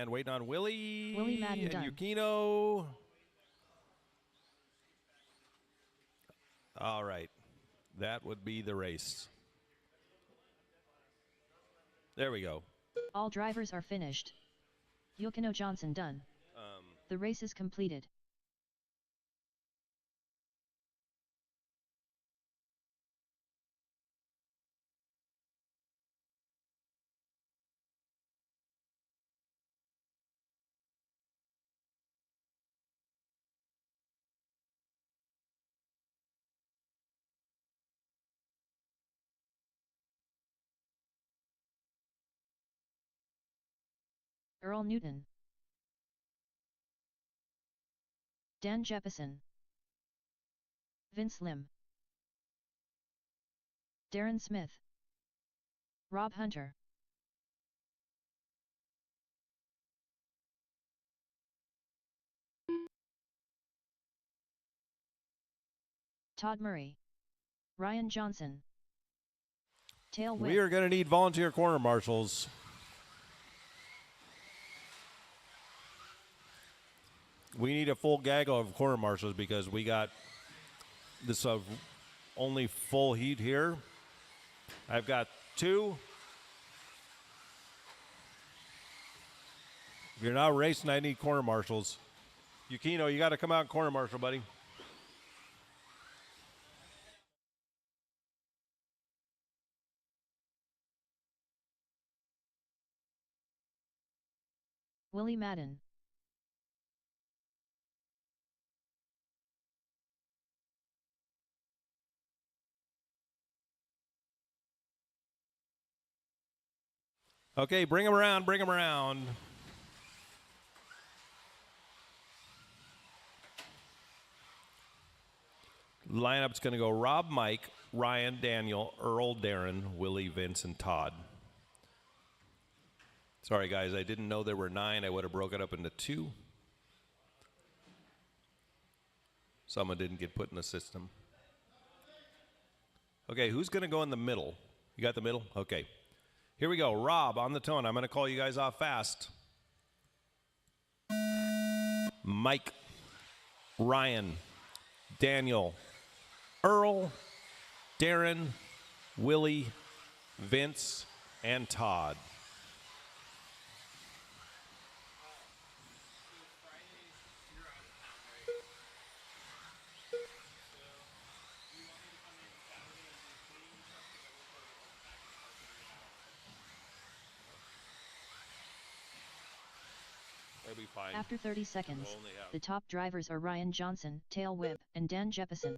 And waiting on Willie Madden and done. Yukino. All right. That would be the race. There we go. All drivers are finished. Yukino Johnson done. The race is completed. Earl Newton, Dan Jeppesen, Vince Lim, Darren Smith, Rob Hunter, Todd Murray, Ryan Johnson, Tail Whip. We are going to need volunteer corner marshals. We need a full gaggle of corner marshals because we got this only full heat here. I've got 2. If you're not racing, I need corner marshals. Yukino, you got to come out and corner marshal, buddy. Willie Madden, Okay, bring them around, bring them around. Lineup's going to go Rob, Mike, Ryan, Daniel, Earl, Darren, Willie, Vince, and Todd. Sorry, guys, I didn't know there were 9. I would have broke it up into 2. Someone didn't get put in the system. Okay, who's going to go in the middle? You got the middle? Okay. Here we go. Rob on the tone. I'm going to call you guys off fast. Mike, Ryan, Daniel, Earl, Darren, Willie, Vince, and Todd. That'll be fine. After 30 seconds, the top drivers are Ryan Johnson, Tail Whip, and Dan Jeppesen.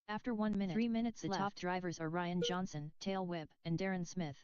After 1 minute, 3 minutes the left. Top drivers are Ryan Johnson, Tail Whip, and Darren Smith.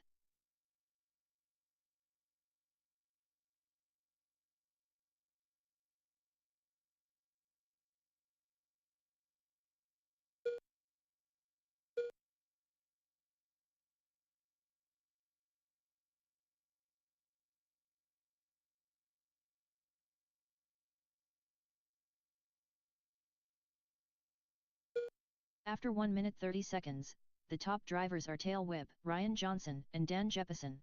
After 1 minute 30 seconds, the top drivers are Tail Whip, Ryan Johnson, and Dan Jeppesen.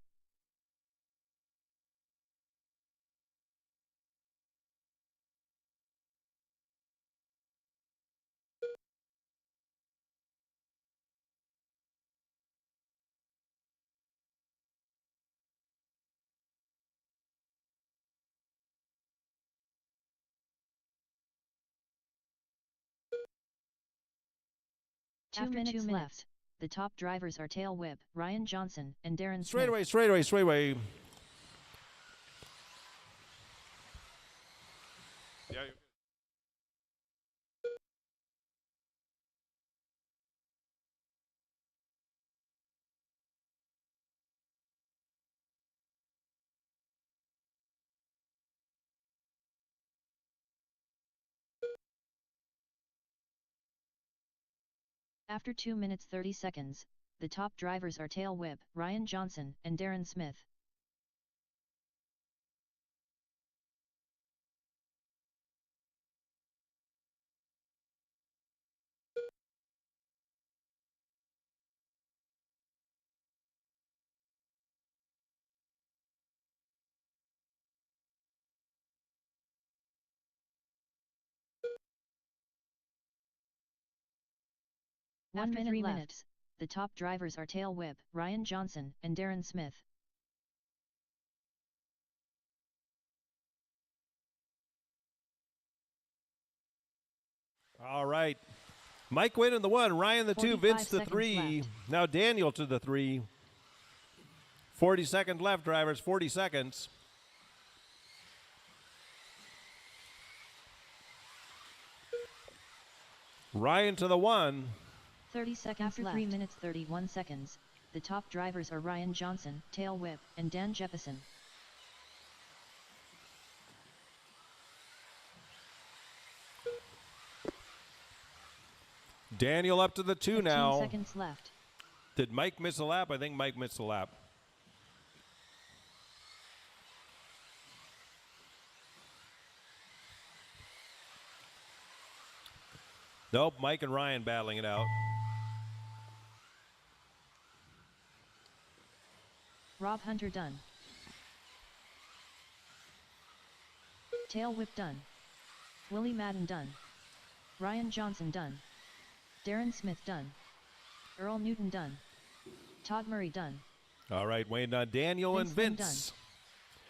After 2 minutes left, the top drivers are Tail Whip, Ryan Johnson, and Darren Straight Smith. away, straight away, straight away. Yeah. After 2 minutes 30 seconds, the top drivers are Tail Whip, Ryan Johnson, and Darren Smith. After 3 minutes, the top drivers are Tail Whip, Ryan Johnson, and Darren Smith. All right. Mike Wynn in the 1, Ryan the 2, 45 Vince the seconds 3. left. Now Daniel to the 3. 40 seconds left, drivers. 40 seconds. Ryan to the 1. 30 seconds After left. 3 minutes 31 seconds, the top drivers are Ryan Johnson, Tail Whip, and Dan Jefferson. Daniel up to the 2 now. 15 seconds left. Did Mike miss a lap? I think Mike missed a lap. Nope, Mike and Ryan battling it out. Rob Hunter done. Tail Whip done. Willie Madden done. Ryan Johnson done. Darren Smith done. Earl Newton done. Todd Murray done. All right, Wayne, Daniel and Vince Vince.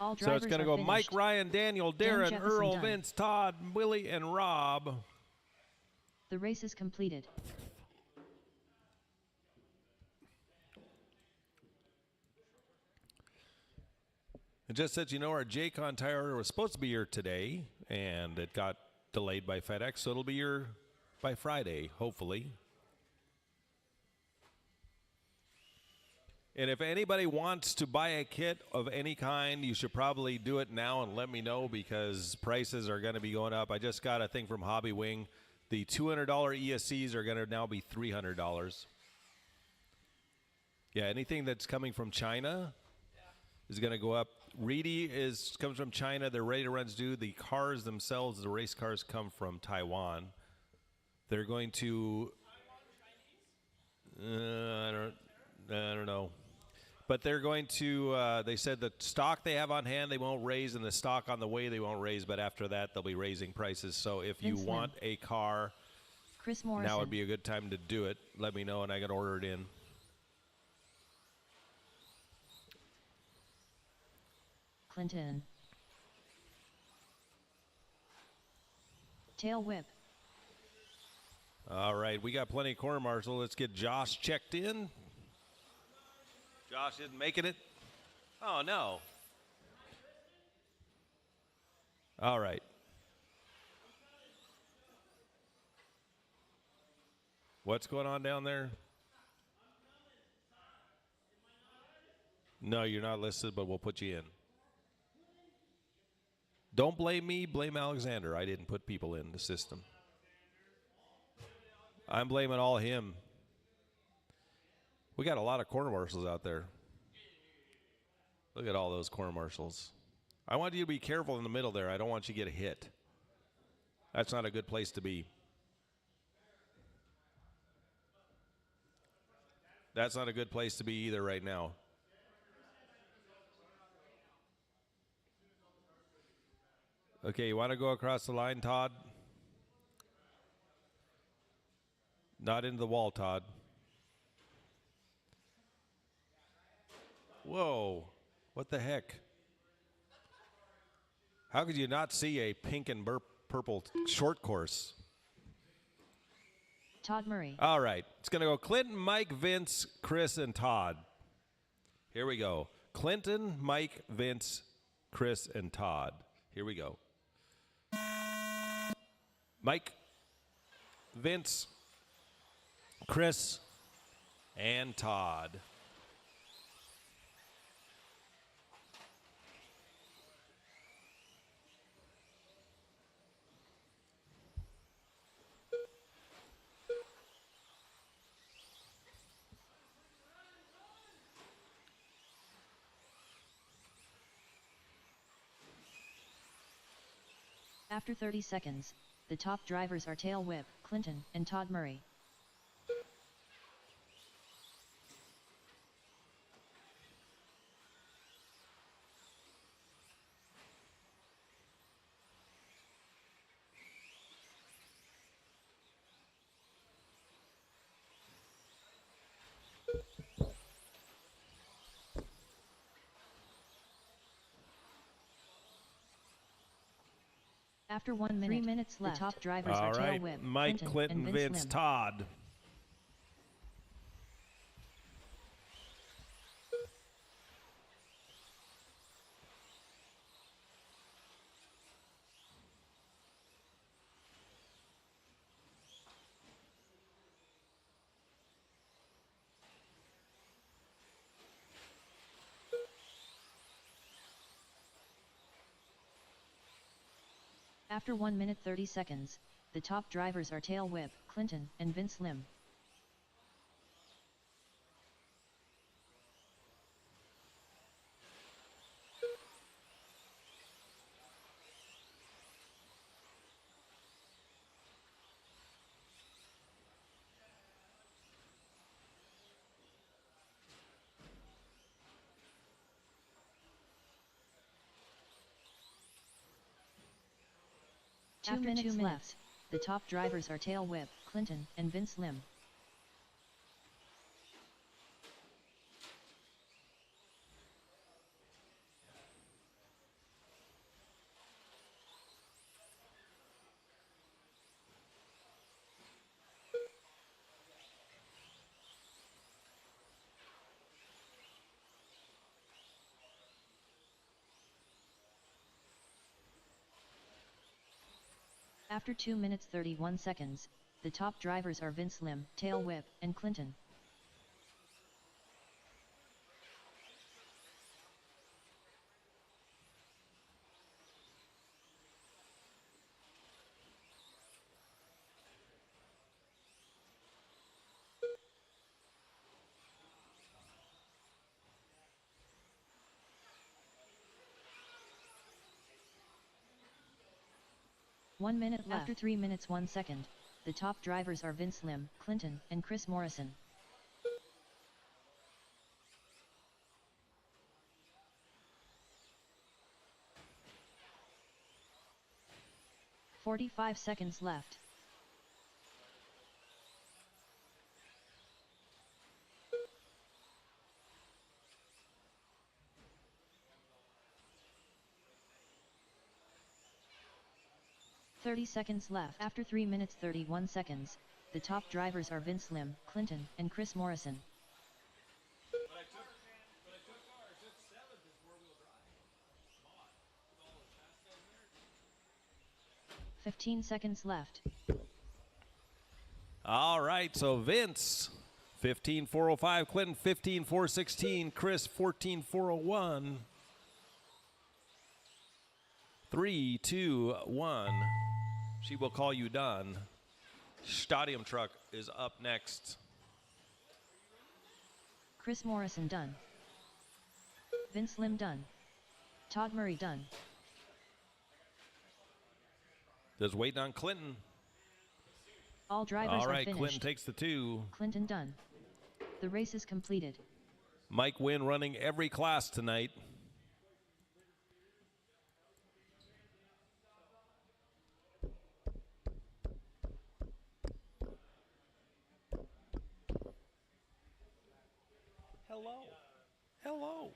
All So drivers it's going to are go Mike, finished. Ryan, Daniel, Dan Darren, Jefferson Earl, done. Vince, Todd, Willie, and Rob. The race is completed. It just says, you know, our J-Con tire was supposed to be here today, and it got delayed by FedEx, so it'll be here by Friday, hopefully. And if anybody wants to buy a kit of any kind, you should probably do it now and let me know, because prices are going to be going up. I just got a thing from Hobby Wing. The $200 ESCs are going to now be $300. Yeah, anything that's coming from China is going to go up. Reedy comes from China. Their ready to runs due. The cars themselves, the race cars, come from Taiwan. They're going to. I don't know. But they're going to. They said the stock they have on hand they won't raise, and the stock on the way they won't raise. But after that, they'll be raising prices. So if you Vince want a car, Chris Morrison. now would be a good time to do it. Let me know, and I can order it in. Clinton. Tail Whip. All right, we got plenty of corner marshal. Let's get Josh checked in. Josh isn't making it. Oh, no. All right. What's going on down there? No, you're not listed, but we'll put you in. Don't blame me, blame Alexander. I didn't put people in the system. I'm blaming all him. We got a lot of corner marshals out there. Look at all those corner marshals. I want you to be careful in the middle there. I don't want you to get a hit. That's not a good place to be. That's not a good place to be either right now. Okay, you want to go across the line, Todd? Not into the wall, Todd. Whoa, what the heck? How could you not see a pink and purple short course? Todd Murray. All right, it's going to go Clinton, Mike, Vince, Chris, and Todd. Here we go. Clinton, Mike, Vince, Chris, and Todd. Here we go. Mike, Vince, Chris, and Todd. After 30 seconds, the top drivers are Tail Whip, Clinton, and Todd Murray. After 1 minute, 3 minutes left, the top drivers All are Tail right, Whip, Mike, Clinton, and Vince, Lim. Todd. After 1 minute 30 seconds, the top drivers are Tail Whip, Clinton, and Vince Lim. After 2 minutes left, the top drivers are Tail Whip, Clinton, and Vince Lim. After 2 minutes 31 seconds, the top drivers are Vince Lim, Tail Whip, and Clinton. One minute left. After 3 minutes 1 second, the top drivers are Vince Lim, Clinton, and Chris Morrison. "45 seconds left. "30 seconds left. After 3 minutes 31 seconds, the top drivers are Vince Lim, Clinton, and Chris Morrison. 15 seconds left. All right, so Vince, 15,405. Clinton, 15,416. Chris, 14,401. 3, 2, 1. She will call you done. Stadium Truck is up next. Chris Morrison done. Vince Lim done. Todd Murray done. Just waiting on Clinton. All drivers All are right, finished. Clinton takes the 2. Clinton done. The race is completed. Mike Wynn running every class tonight. Hello. Hello.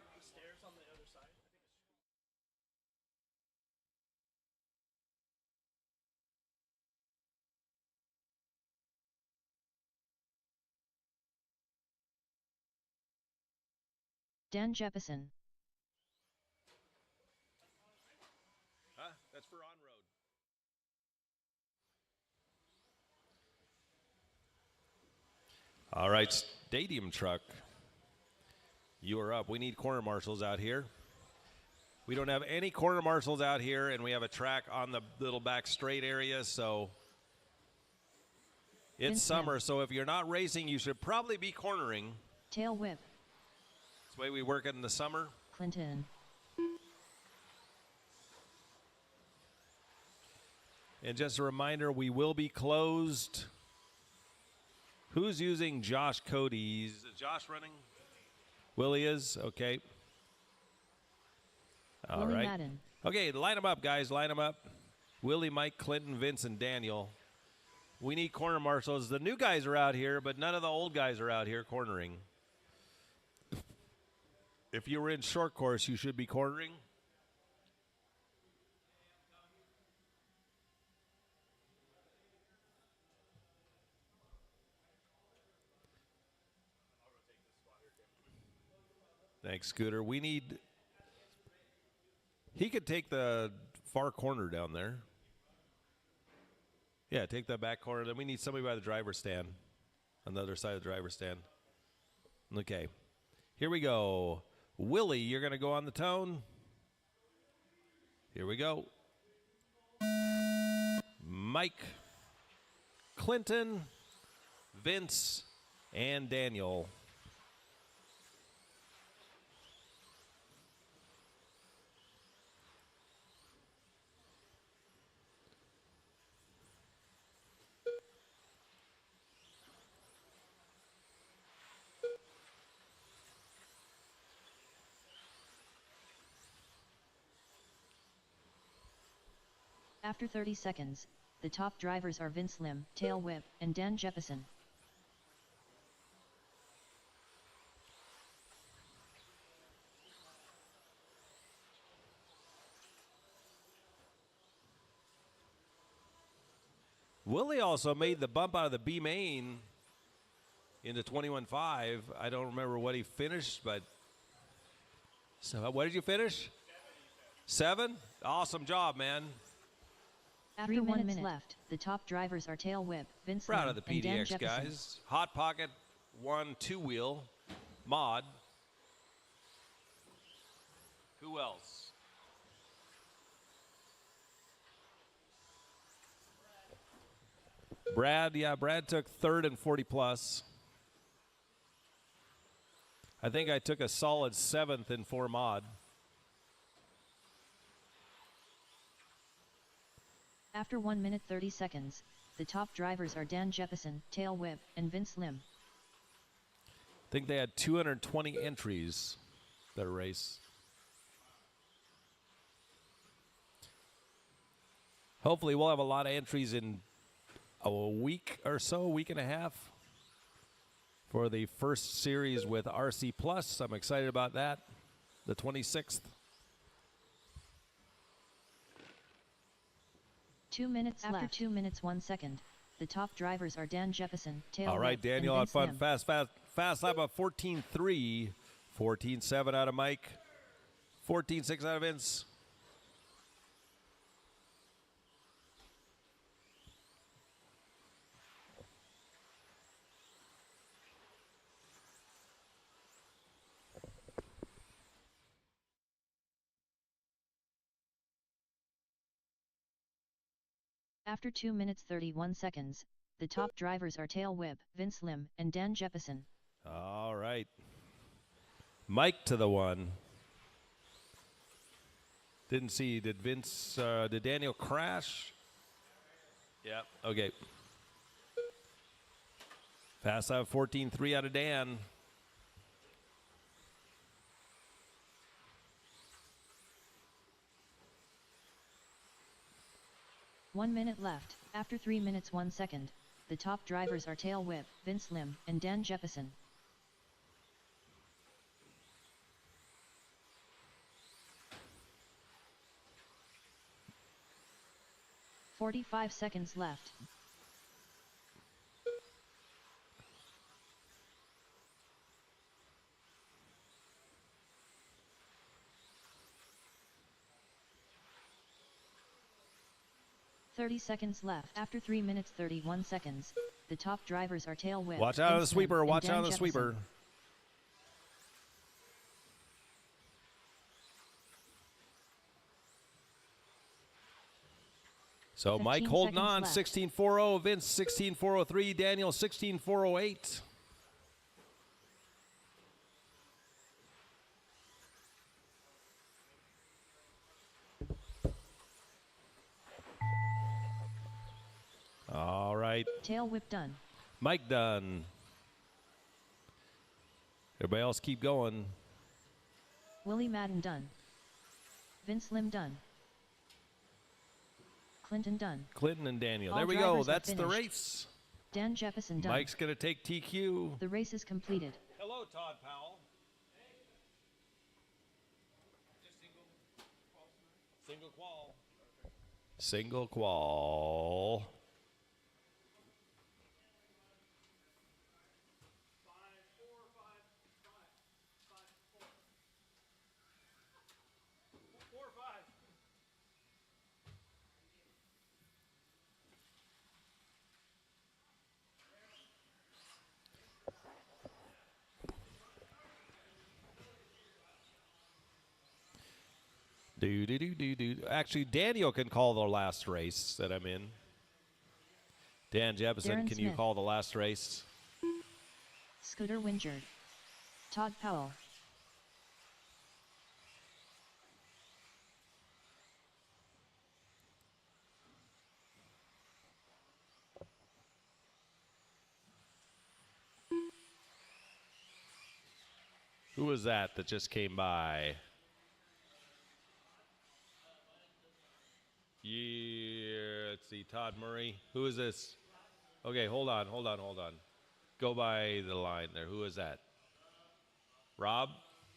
Dan Jeppesen. Huh? That's for on-road. All right, Stadium Truck. You are up. We need corner marshals out here. We don't have any corner marshals out here, and we have a track on the little back straight area, so it's Vince summer. Lim. So if you're not racing, you should probably be cornering. Tail Whip. That's the way we work it in the summer. Clinton. And just a reminder, we will be closed. Who's using Josh Cody's? Is Josh running? Willie is? Okay. All Willie right. Madden. Okay, line them up, guys. Line them up. Willie, Mike, Clinton, Vince, and Daniel. We need corner marshals. The new guys are out here, but none of the old guys are out here cornering. If you were in short course, you should be cornering. Thanks, Scooter. We need... He could take the far corner down there. Yeah, take that back corner. Then we need somebody by the driver's stand. On the other side of the driver's stand. Okay. Here we go. Willie, you're going to go on the tone. Here we go. Mike, Clinton, Vince, and Daniel. After 30 seconds, the top drivers are Vince Lim, Tail Whip, and Dan Jefferson. Willie also made the bump out of the B main into 21.5. I don't remember what he finished, but so what did you finish? 7? Awesome job, man. After 3 minutes left, the top drivers are Tail Whip, Vince Proud Lim, of the and Dan PDX Jefferson. guys. Hot Pocket 1 2-wheel mod. Who else? Brad, yeah, Brad took 3rd and 40 plus. I think I took a solid 7th in 4 mod. After 1 minute 30 seconds, the top drivers are Dan Jefferson, Tail Whip, and Vince Lim. I think they had 220 entries that race. Hopefully we'll have a lot of entries in a week or so, a week and a half for the first series with RC Plus. I'm excited about that, the 26th. 2 minutes after left. 2 minutes 1 second, the top drivers are Dan Jefferson, Tail All right, Whip, Daniel, and on Vince fun, Lim. fast lap of 14.3, 14.7 out of Mike, 14.6 out of Vince. After 2 minutes 31 seconds, the top drivers are Tail Whip, Vince Lim, and Dan Jefferson. All right. Mike to the 1. Didn't see, did Daniel crash? Yeah, okay. Fast out 14.3 out of Dan. One minute left. After 3 minutes 1 second, the top drivers are Tail Whip, Vince Lim, and Dan Jefferson. "45 seconds left. "30 seconds left. After 3 minutes 31 seconds, the top drivers are Tail Whip. Watch out of the Vince sweeper. Lim, and Watch Dan out of the Jefferson. sweeper. So Mike 15 holding seconds on, left. 16.40, Vince 16.403, Daniel 16.408. right. Tail whip done. Mike done. Everybody else keep going. Willie Madden done. Vince Lim done. Clinton done. Clinton and Daniel. All There we go. drivers are That's the finished. race. Dan Jefferson done. Mike's going to take TQ. The race is completed. Hello, Todd Powell. Single qual. Single qual. Do. Actually, Daniel can call the last race that I'm in. Dan Jefferson, Darren can you Smith. call the last race? Scooter Wingerd. Todd Powell. Who was that just came by? Yeah, let's see. Todd Murray. Who is this? Okay, hold on. Go by the line there. Who is that? Rob?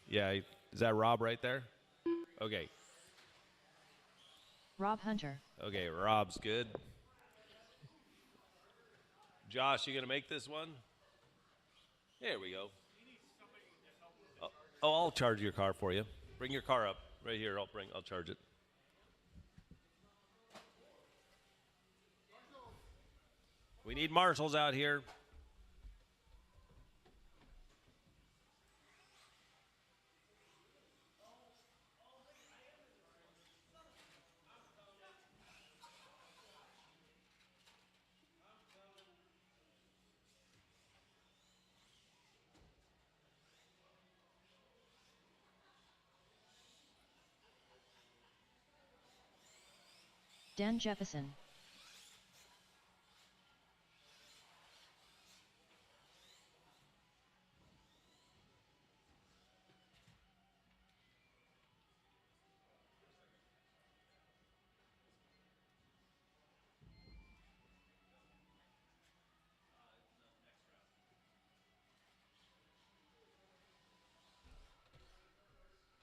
Yeah, is that Rob right there? Okay. Rob Hunter. Okay, Rob's good. Josh, you going to make this one? There we go. Oh, I'll charge your car for you. Bring your car up right here. I'll charge it. We need marshals out here. Dan Jefferson.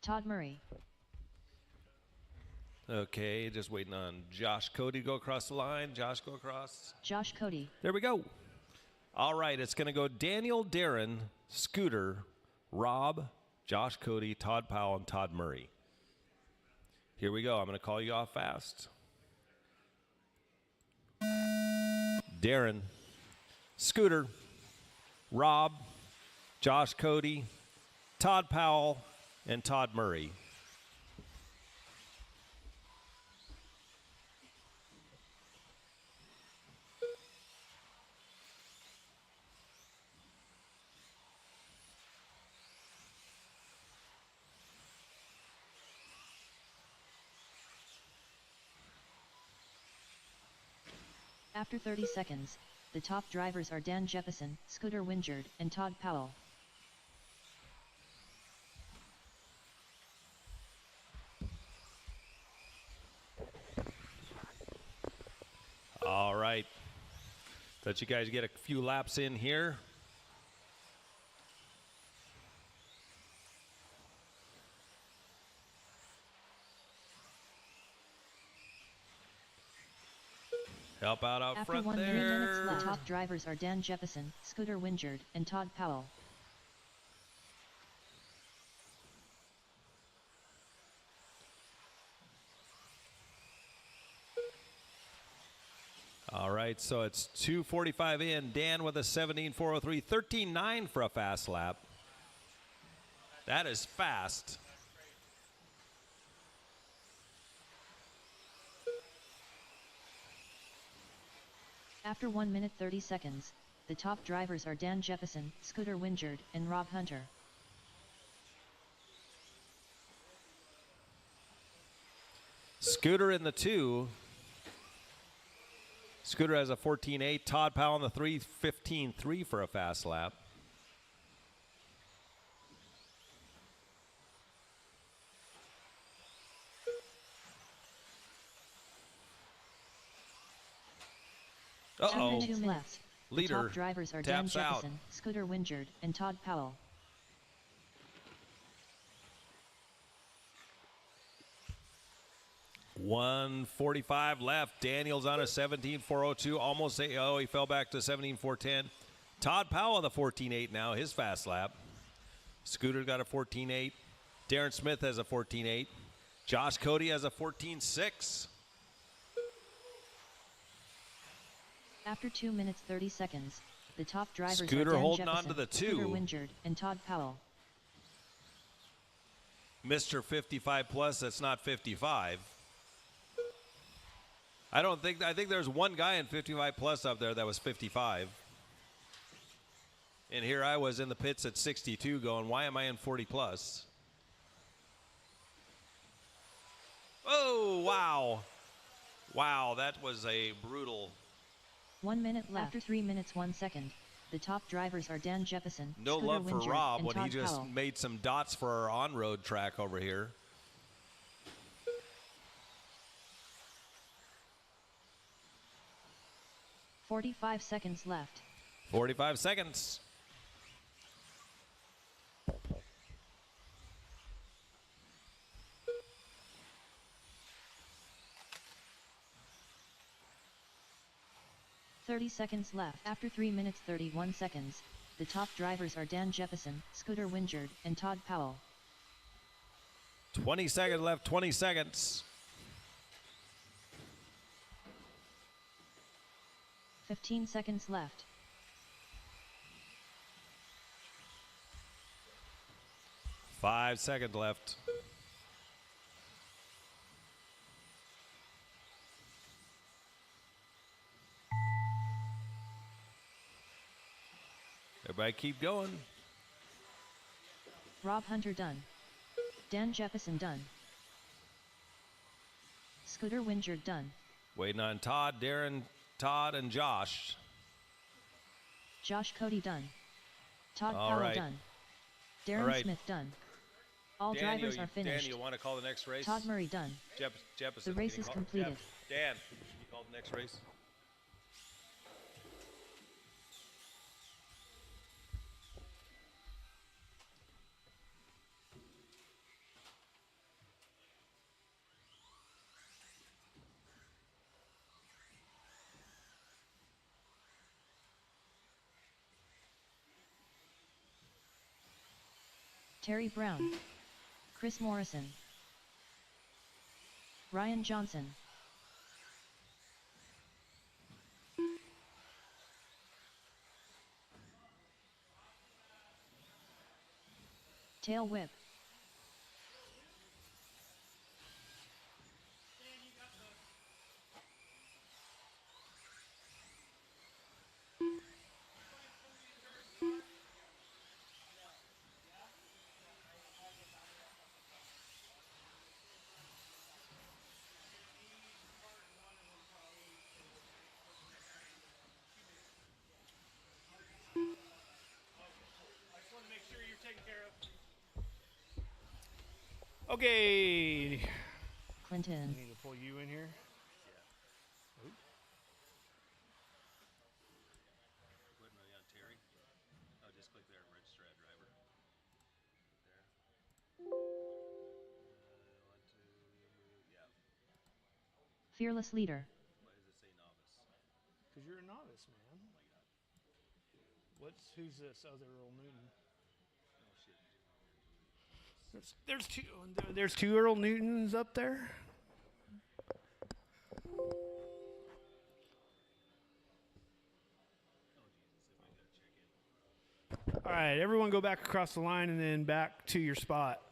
Todd Murray. Okay, just waiting on Josh Cody to go across the line. Josh, go across. Josh Cody. There we go. All right, it's going to go Daniel, Darren, Scooter, Rob, Josh Cody, Todd Powell, and Todd Murray. Here we go. I'm going to call you off fast. Darren, Scooter, Rob, Josh Cody, Todd Powell, and Todd Murray. After 30 seconds, the top drivers are Dan Jefferson, Scooter Wingerd, and Todd Powell. All right. Let you guys get a few laps in here. Help out After front 1 there. minute, the top drivers are Dan Jefferson, Scooter Wingerd, and Todd Powell. All right, so it's 2:45 in. Dan with a 17.403, 13.9 for a fast lap. That is fast. After 1 minute 30 seconds, the top drivers are Dan Jefferson, Scooter Wingerd, and Rob Hunter. Scooter in the 2. Scooter has a 14.8. Todd Powell on the 3, 15.3 for a fast lap. Uh-oh. 2 minutes. The Leader top drivers are Dan taps out. Jefferson, Scooter Wingard, and Todd Powell. $1:45 left. Daniels on a 17.402. Almost he fell back to 17.410. Todd Powell on the 14.8 now, his fast lap. Scooter got a 14.8. Darren Smith has a 14.8. Josh Cody has a 14.6. After 2 minutes 30 seconds, the top drivers Scooter are Dan holding Jefferson, on to the 2. Scooter Wingard, and Todd Powell. Mr. 55 plus, that's not 55. I think there's one guy in 55 plus up there that was 55. And here I was in the pits at 62 going, why am I in 40 plus? Oh, wow. Wow, that was a brutal. 1 minute left. After 3 minutes 1 second, the top drivers are Dan Jefferson, No Scooter love for Wingard, Rob and when Todd he just Powell. made some dots for our on-road track over here. "45 seconds left. 45 seconds. "30 seconds left. After 3 minutes 31 seconds, the top drivers are Dan Jefferson, Scooter Wingard, and Todd Powell. 20 seconds left, 20 seconds. 15 seconds left. 5 seconds left. Everybody keep going. Rob Hunter done. Dan Jefferson done. Scooter Wingard done. Waiting on Todd, Darren, Todd, and Josh. Josh Cody done. Todd All Powell right. done. Darren All right. Smith done. All Daniel, drivers are finished. Daniel, want to call the next race? Todd Murray done. Jefferson. The race can you is call- completed. Dan, can you call the next race? Terry Brown. Chris Morrison. Ryan Johnson. Tail whip. Okay. Clinton. Need to pull you in here. Terry. Oh, just click there and register as driver. Fearless leader. Why does it say novice? Because you're a novice, man. Who's this other Earl Newton? There's two Earl Newtons up there. All right, everyone go back across the line and then back to your spot.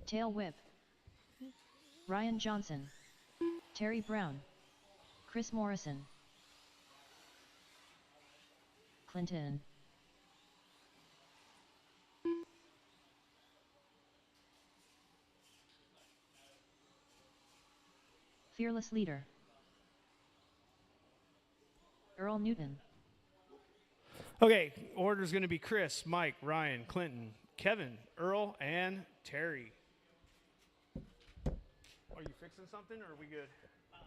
Tail whip. Ryan Johnson. Terry Brown. Chris Morrison. Clinton. Fearless Leader. Earl Newton. Okay, order's going to be Chris, Mike, Ryan, Clinton, Kevin, Earl, and Terry. Are you fixing something, or are we good? I'm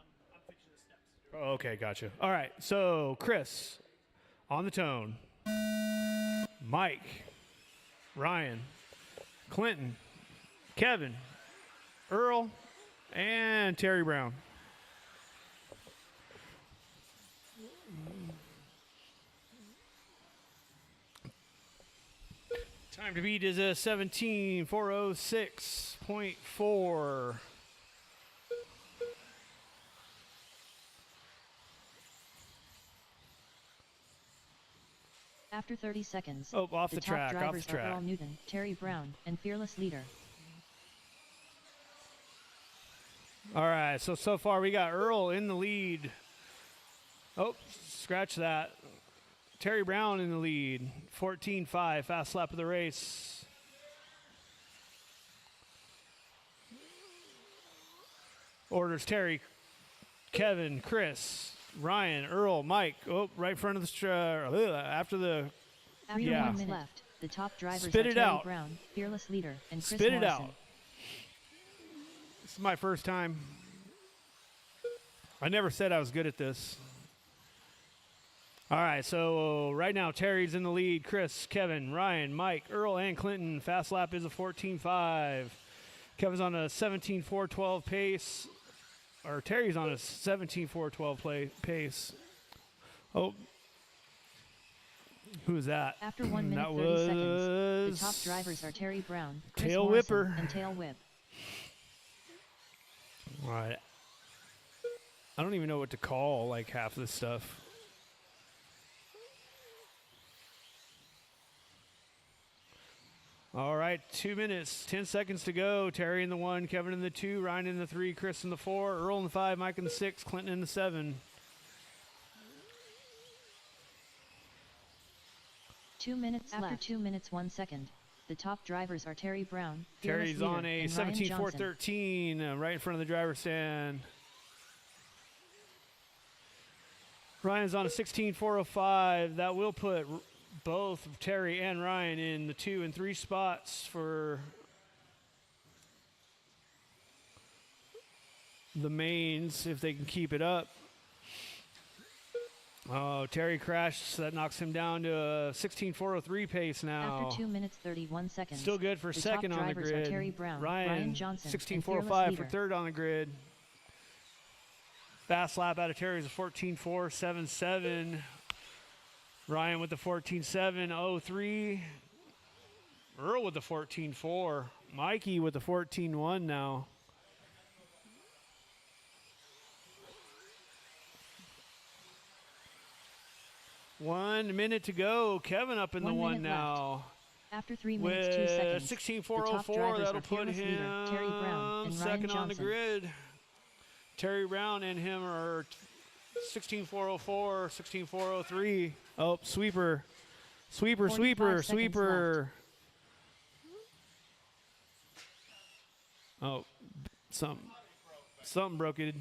fixing the steps. Oh, okay, gotcha. All right, so Chris, on the tone. Mike, Ryan, Clinton, Kevin, Earl, and Terry Brown. Time to beat is a 17,406.4. After 30 seconds, Oh, off the top track, off drivers the track. are Earl Newton, Terry Brown, and Fearless Leader. All right, so far we got Earl in the lead. Oh, scratch that. Terry Brown in the lead, 14.5, fast lap of the race. Orders Terry, Kevin, Chris, Ryan, Earl, Mike. Oh, right in front of the after the. After Yeah. 1 minute left, the top drivers Spit are it Terry out. Brown, Fearless Leader, and Chris Spit it Morrison. out. This is my first time. I never said I was good at this. All right, so right now Terry's in the lead. Chris, Kevin, Ryan, Mike, Earl, and Clinton. Fast lap is a 14.5. Kevin's on a 17.412 pace. Or Terry's on a 17.412 pace. Oh. Who is that? After 1 minute That 30 seconds, the was top drivers are Terry Brown, Chris Tail Morrison, Whipper. and Tail Whip. All right. I don't even know what to call like half this stuff. All right, 2 minutes, 10 seconds to go. Terry in the 1, Kevin in the 2, Ryan in the 3, Chris in the 4, Earl in the 5, Mike in the 6, Clinton in the 7. 2 minutes left. After 2 minutes 1 second, the top drivers are Terry Brown, Fearless Terry's Leader, on a and Ryan Johnson. 17.413, right in front of the driver's stand. Ryan's on a 16.405. That will put both Terry and Ryan in the 2 and 3 spots for the mains if they can keep it up. Oh, Terry crashed, so that knocks him down to a 16.403 pace now. After 2 minutes 31 seconds, Still good for the second top on the drivers are grid. Terry Brown, Ryan Johnson, and 16.405 Fearless for Leader. third on the grid. Fast lap out of Terry is a 14.477. Ryan with the 14.703. Earl with the 14.4. Mikey with the 14.1 now. One minute to go. Kevin up in the 1 one minute now. After 3 minutes With 2 seconds, 16.404, drivers that'll are put Fearless him Leader, Terry Brown, and Ryan second on the Johnson. grid. Terry Brown and him are 16.404, 16.403. Oh, sweeper. Sweeper, 45 sweeper, seconds sweeper. Oh, something broke it.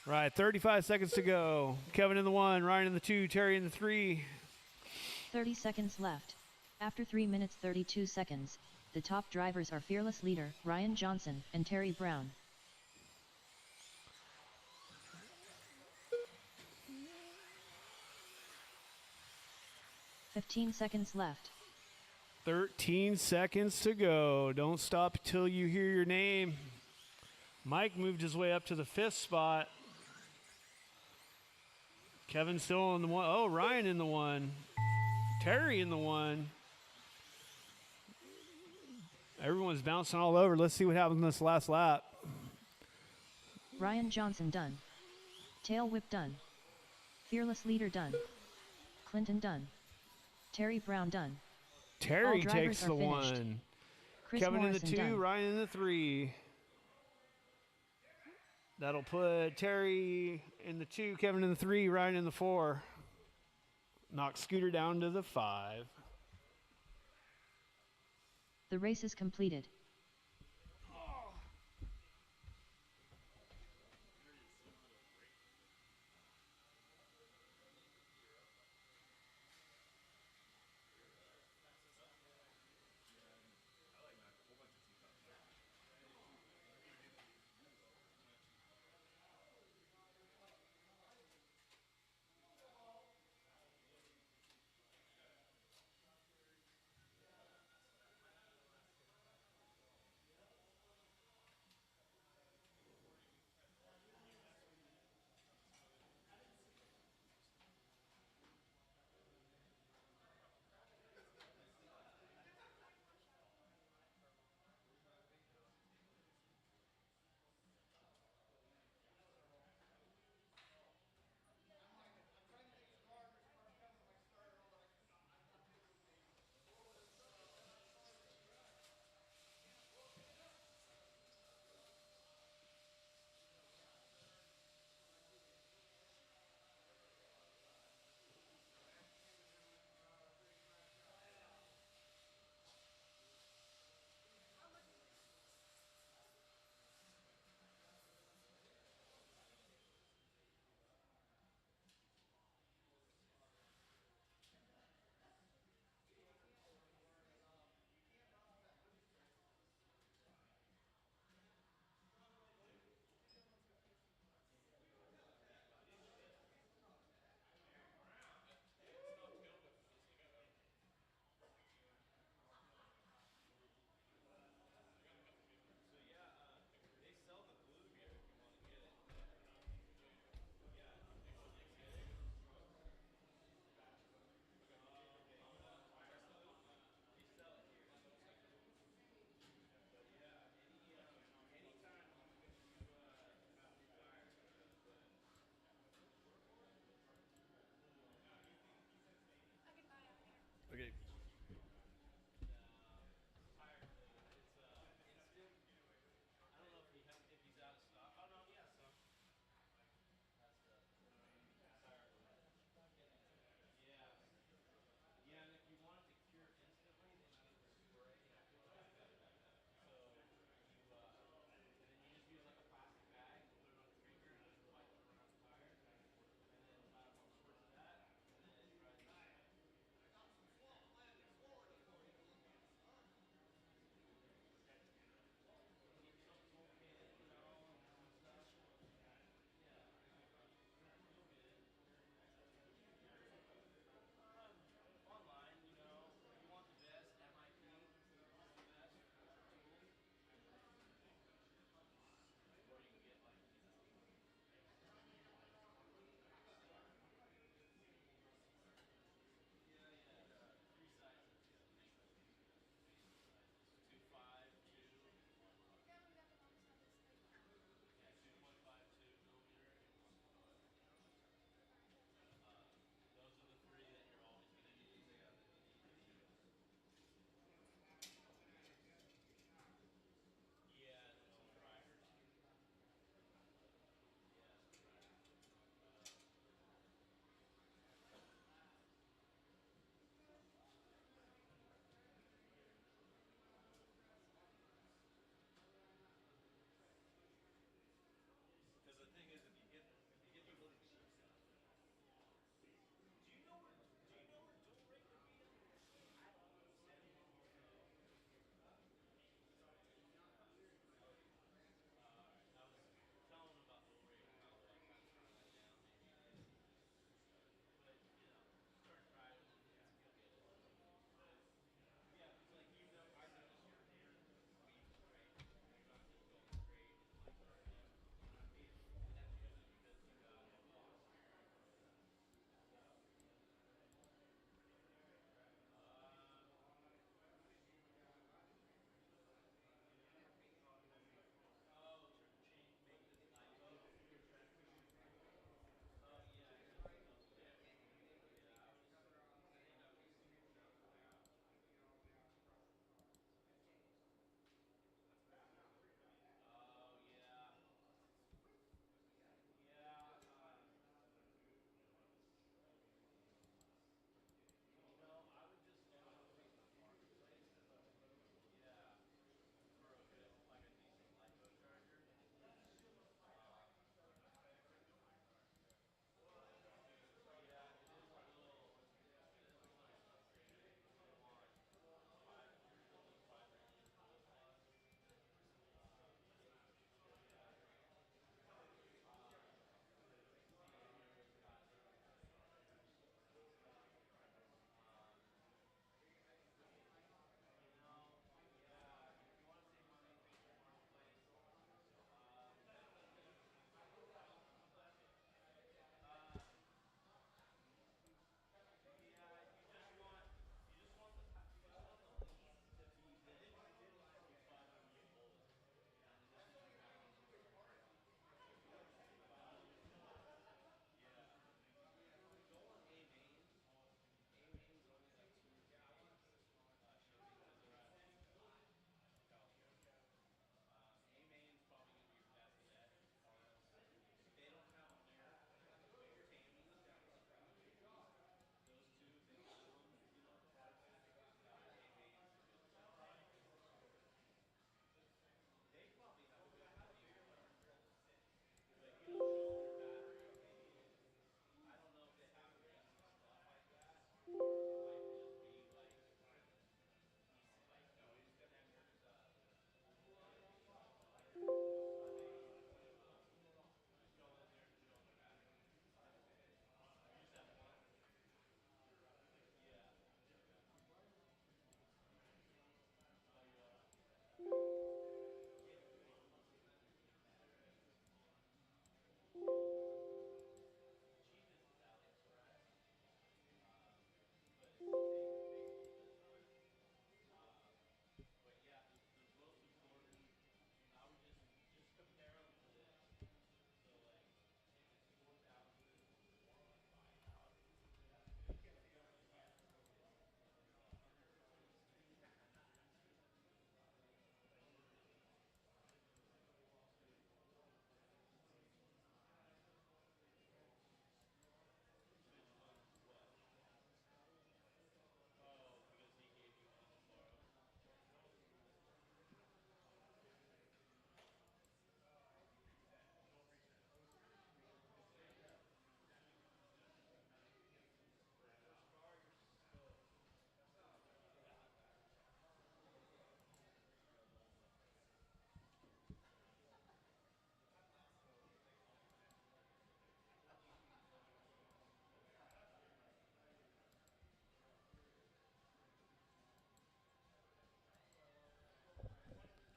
Right, 35 seconds to go. Kevin in the 1, Ryan in the 2, Terry in the 3. 30 seconds left. After 3 minutes 32 seconds, the top drivers are Fearless Leader, Ryan Johnson, and Terry Brown. 15 seconds left. 13 seconds to go. Don't stop till you hear your name. Mike moved his way up to the 5th spot. Kevin still in the 1. Oh, Ryan in the 1. Terry in the 1. Everyone's bouncing all over. Let's see what happens in this last lap. Ryan Johnson done. Tail Whip done. Fearless Leader done. Clinton done. Terry Brown done. Terry All drivers takes are the finished. 1. Chris Kevin Morrison in the 2, done. Ryan in the 3. That'll put Terry in the 2, Kevin in the 3, Ryan in the 4. Knock Scooter down to the 5. The race is completed.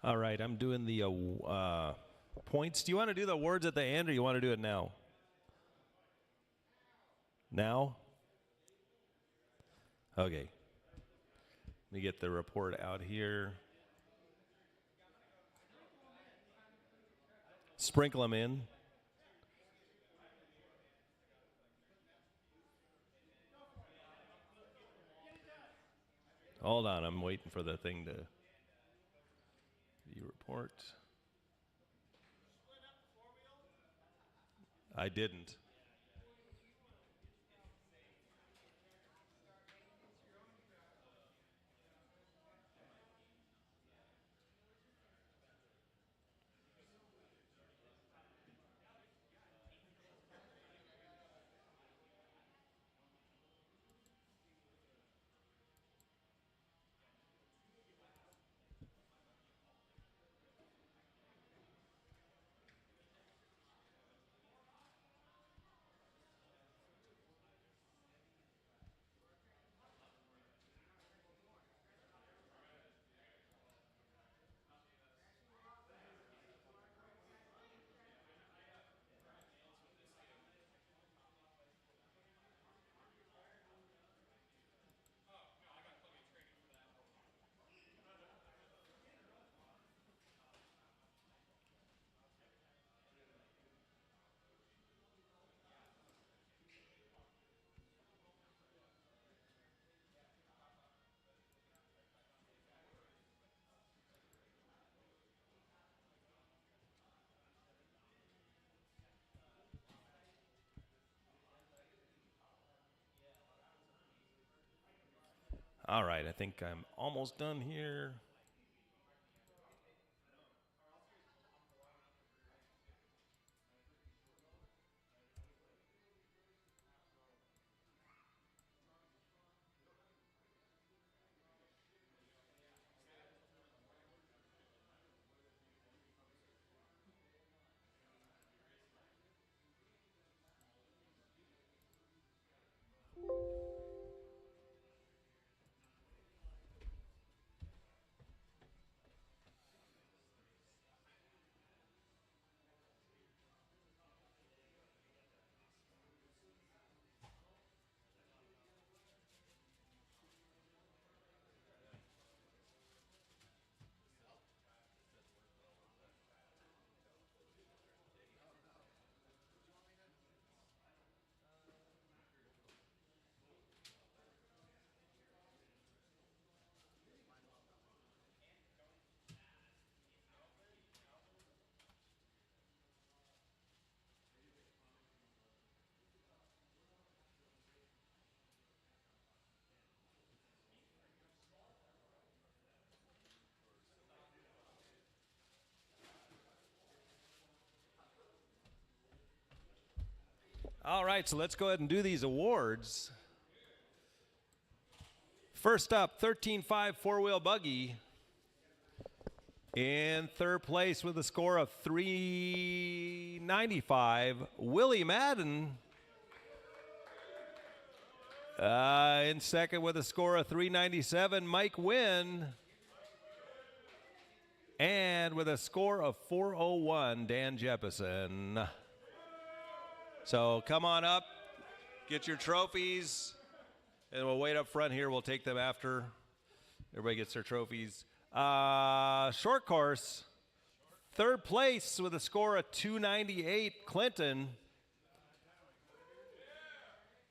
All right, I'm doing the points. Do you want to do the awards at the end, or you want to do it now? Now? Okay. Let me get the report out here. Sprinkle them in. Hold on, I'm waiting for the thing to view report. I didn't. All right, I think I'm almost done here. All right, so let's go ahead and do these awards. First up, 13.5 four-wheel buggy. In third place with a score of 395, Willie Madden. In second with a score of 397, Mike Wynn. And with a score of 401, Dan Jeppesen. So come on up, get your trophies, and we'll wait up front here. We'll take them after everybody gets their trophies. Short course, third place with a score of 298, Clinton.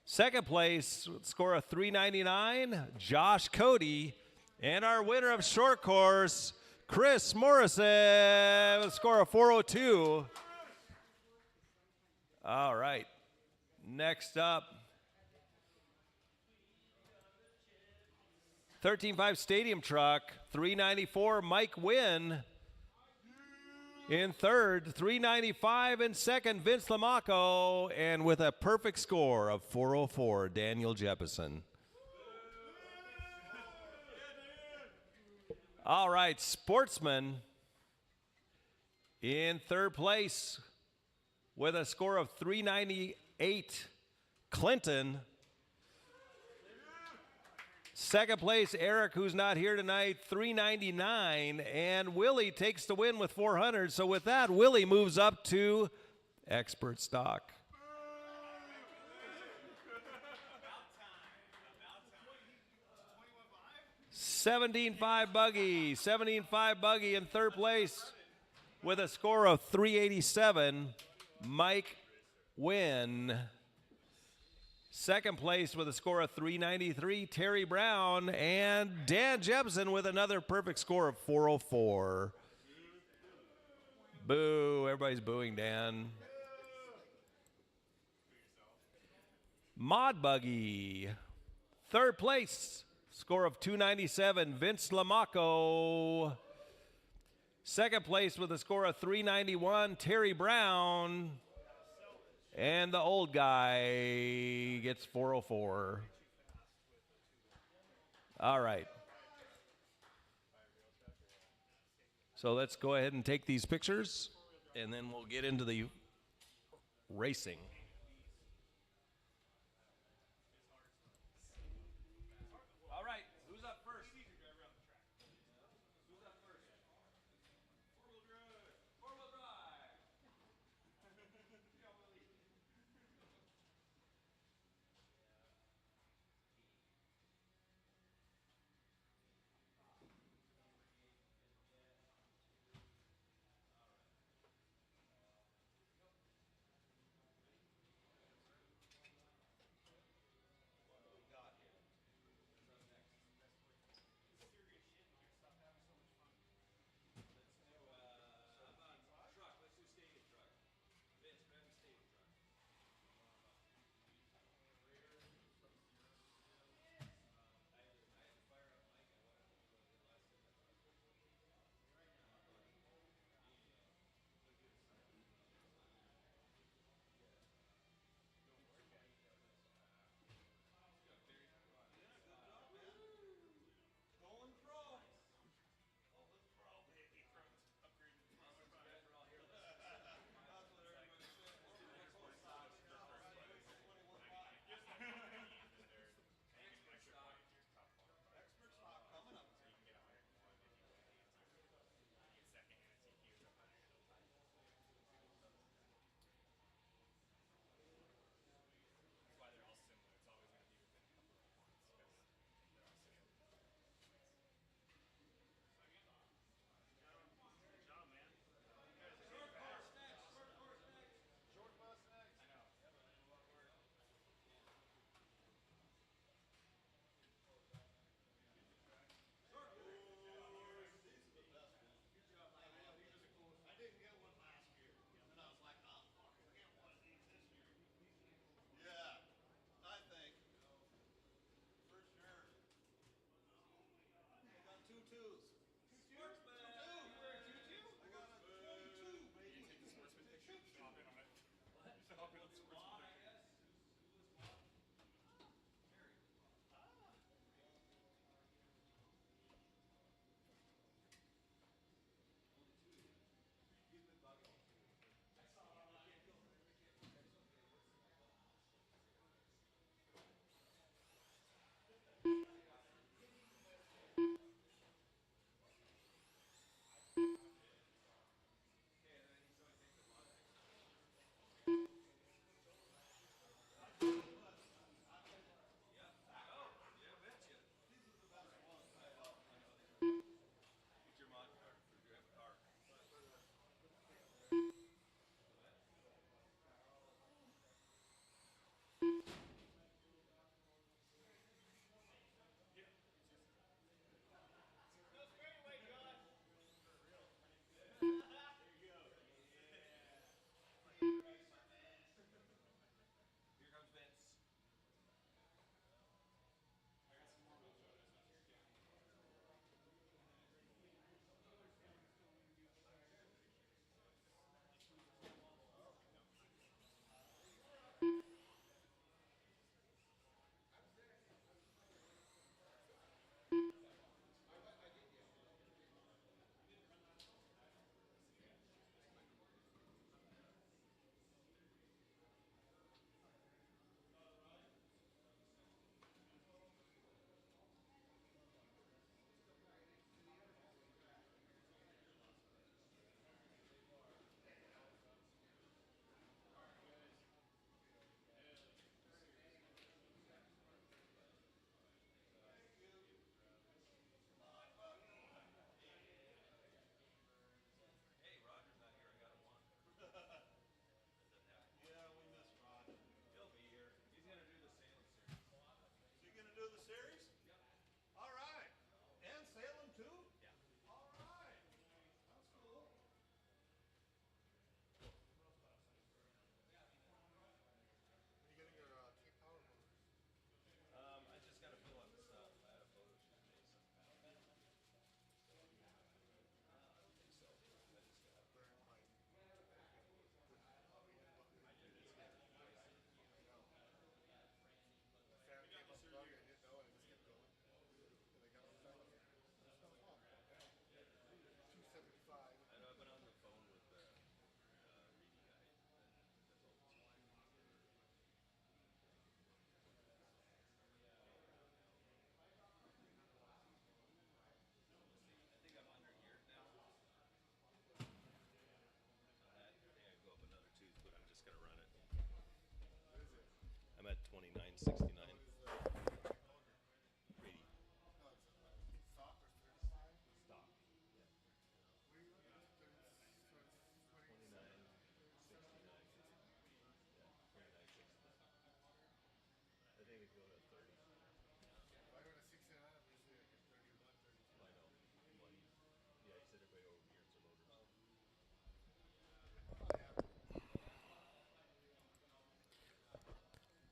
Second place with a score of 399, Josh Cody. And our winner of short course, Chris Morrison, with a score of 402. All right. Next up, 13.5 Stadium Truck, 394, Mike Wynn. In third, 395. In second, Vince Lamaco. And with a perfect score of 404, Daniel Jeppesen. All right, Sportsman. In third place with a score of 398, Clinton. Second place, Eric, who's not here tonight, 399. And Willie takes the win with 400. So with that, Willie moves up to expert stock. $17.5 buggy. $17.5 buggy in third place with a score of 387. Mike Wynn. Second place with a score of 393, Terry Brown, and Dan Jepson with another perfect score of 404. Boo, everybody's booing Dan. Mod Buggy, third place, score of 297, Vince Lamaco. Second place with a score of 391, Terry Brown. And the old guy gets 404. All right. So let's go ahead and take these pictures, and then we'll get into the racing. All right, who's up first? Who's up first? Four-wheel drive. Four-wheel drive.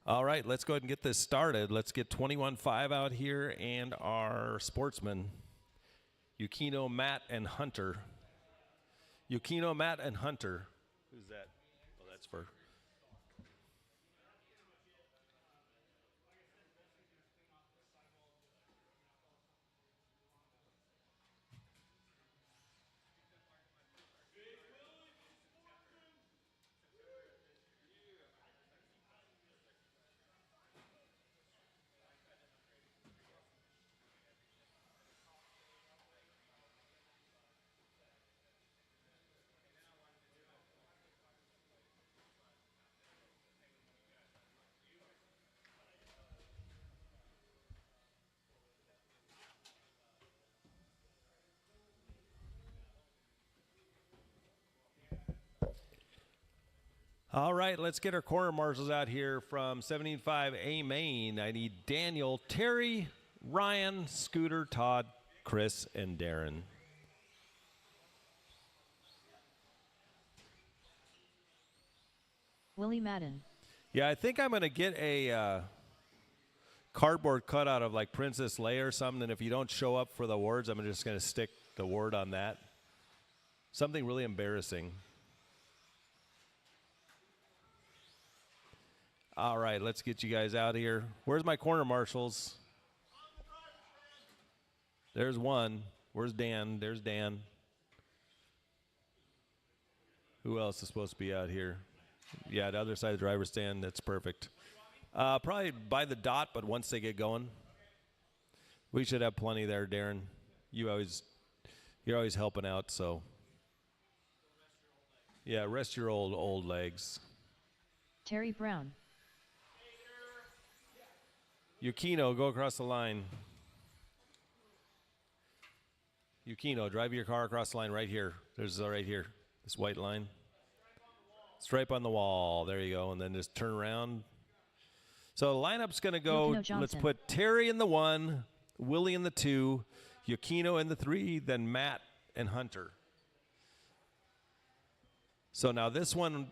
All right, let's go ahead and get this started. Let's get 21-5 out here and our sportsmen, Yukino, Matt, and Hunter. Yukino, Matt, and Hunter. Who's that? Oh, that's for... All right, let's get our corner marshals out here from 17-5 Main. I need Daniel, Terry, Ryan, Scooter, Todd, Chris, and Darren. Willie Madden. Yeah, I think I'm going to get a cardboard cutout of like Princess Leia or something, and if you don't show up for the awards, I'm just going to stick the word on that. Something really embarrassing. All right, let's get you guys out of here. Where's my corner marshals? There's one. Where's Dan? There's Dan. Who else is supposed to be out here? Yeah, the other side of the driver's stand. That's perfect. Probably by the dot, but once they get going. We should have plenty there, Darren. You're always helping out, so. Yeah, rest your old legs. Terry Brown. Yukino, go across the line. Yukino, drive your car across the line right here. There's right here, this white line. Stripe on the wall. There you go. And then just turn around. So the lineup's going to go, let's put Terry in the 1, Willie in the 2, Yukino in the 3, then Matt and Hunter. So now this one...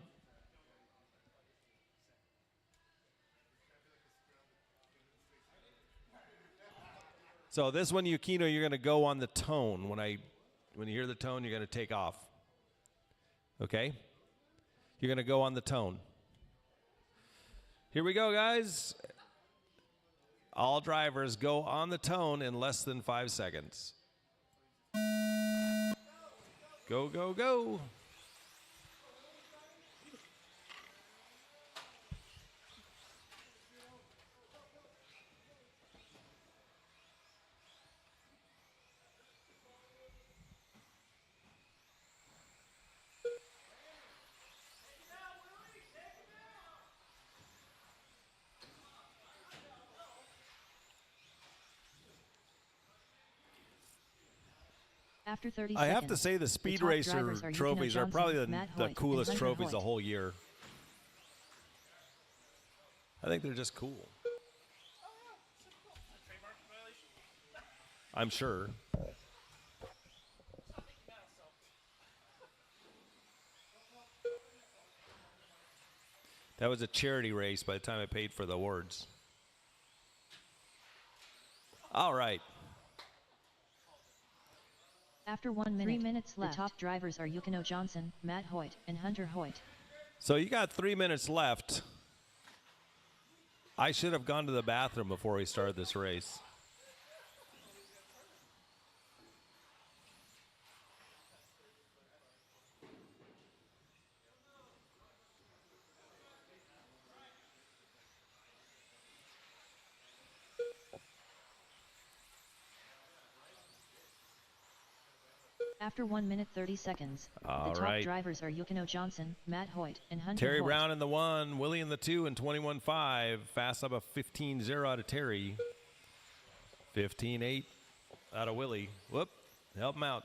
So this one, Yukino, you're going to go on the tone. When you hear the tone, you're going to take off. Okay? You're going to go on the tone. Here we go, guys. All drivers go on the tone in less than 5 seconds. Go, go, go. After 30 I seconds, have to say the Speed Racer trophies are probably the coolest trophies the whole year. I think they're just cool. I'm sure. That was a charity race by the time I paid for the awards. All right. After 1 minute, 3 minutes left. The top drivers are Yukino Johnson, Matt Hoyt, and Hunter Hoyt. So you got 3 minutes left. I should have gone to the bathroom before we started this race. After 1 minute 30 seconds, the top drivers are Yukino Johnson, Matt Hoyt, and Hunter Terry Hoyt. Brown in the 1, Willie in the 2, and 21-5. Fast up a 15-0 out of Terry. 15-8 out of Willie. Whoop, help him out.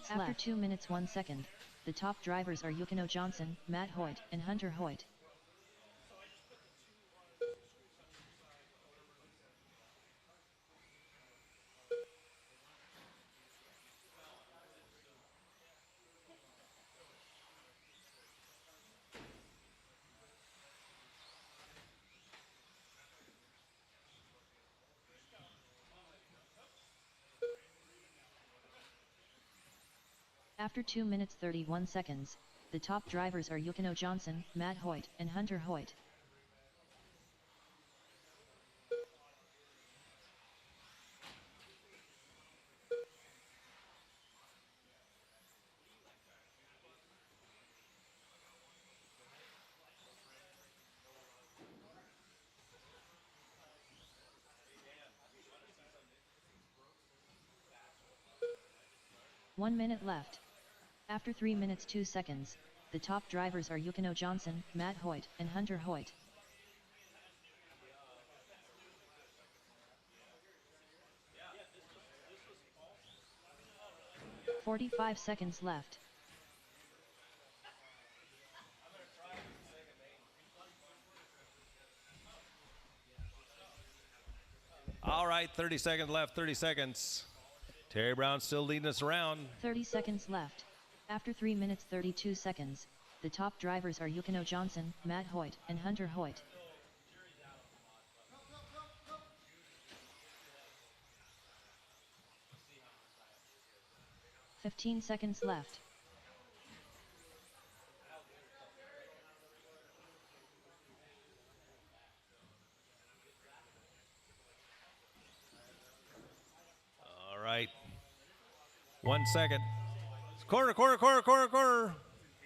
After 2 minutes 1 second, the top drivers are Yukino Johnson, Matt Hoyt, and Hunter Hoyt. After 2 minutes 31 seconds, the top drivers are Yukino Johnson, Matt Hoyt, and Hunter Hoyt. One minute left. After 3 minutes 2 seconds, the top drivers are Yukino Johnson, Matt Hoyt, and Hunter Hoyt. 45 seconds left. All right, 30 seconds left, 30 seconds. Terry Brown still leading us around. 30 seconds left. After 3 minutes 32 seconds, the top drivers are Yukino Johnson, Matt Hoyt, and Hunter Hoyt. "15 seconds left. All right. 1 second. Corner, corner, corner, corner, corner.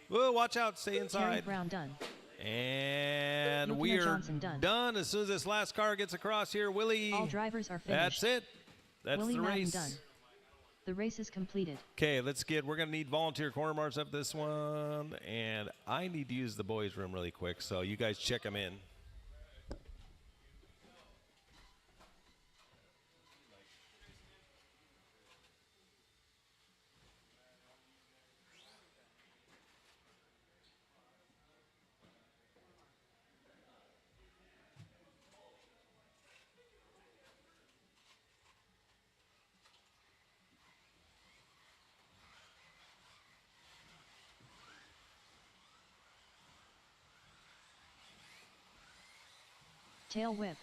Whoa, watch out, stay Terry inside. Brown done. And Yukino we are Johnson done. as soon as this last car gets across here. Willie. All drivers are finished. That's it. That's Willie the Madden race. done. The race is completed. Okay, we're going to need volunteer corner marks up this one. And I need to use the boys' room really quick, so you guys check them in. Tail whip.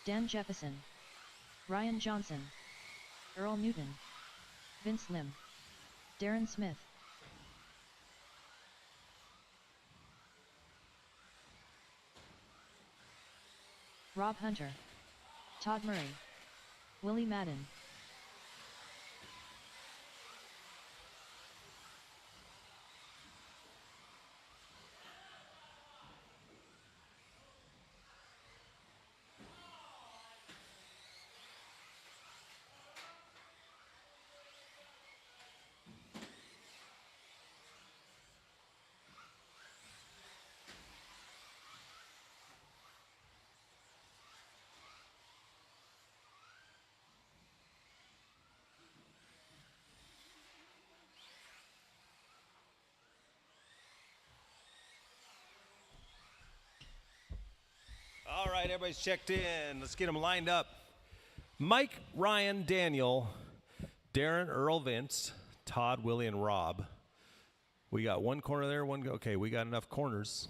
Dan Jefferson. Ryan Johnson. Earl Newton. Vince Lim. Darren Smith. Rob Hunter. Todd Murray. Willie Madden. All right, everybody's checked in. Let's get them lined up. Mike, Ryan, Daniel, Darren, Earl, Vince, Todd, Willie, and Rob. We got one corner there, one. Okay, we got enough corners.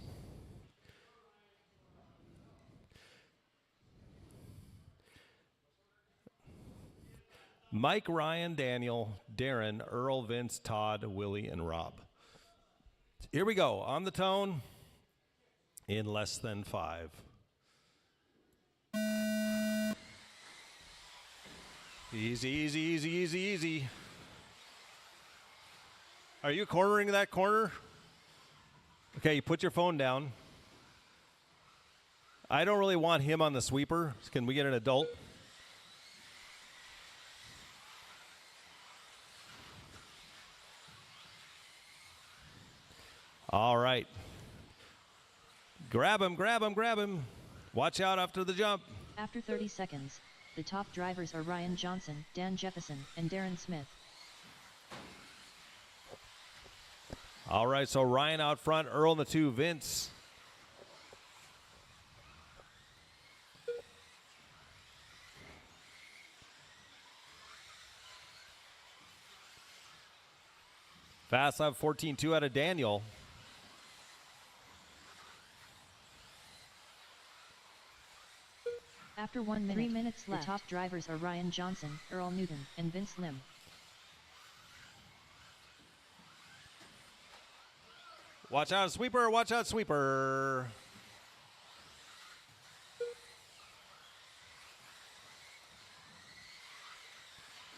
Mike, Ryan, Daniel, Darren, Earl, Vince, Todd, Willie, and Rob. Here we go. On the tone in less than 5. Easy, easy, easy, easy, easy. Are you cornering that corner? Okay, you put your phone down. I don't really want him on the sweeper. Can we get an adult? All right. Grab him, grab him, grab him. Watch out after the jump. After 30 seconds, the top drivers are Ryan Johnson, Dan Jefferson, and Darren Smith. All right, so Ryan out front, Earl in the 2, Vince. Fast lap 14-2 out of Daniel. After 1 minute, 3 minutes left, the top drivers are Ryan Johnson, Earl Newton, and Vince Lim. Watch out, sweeper. Watch out, sweeper.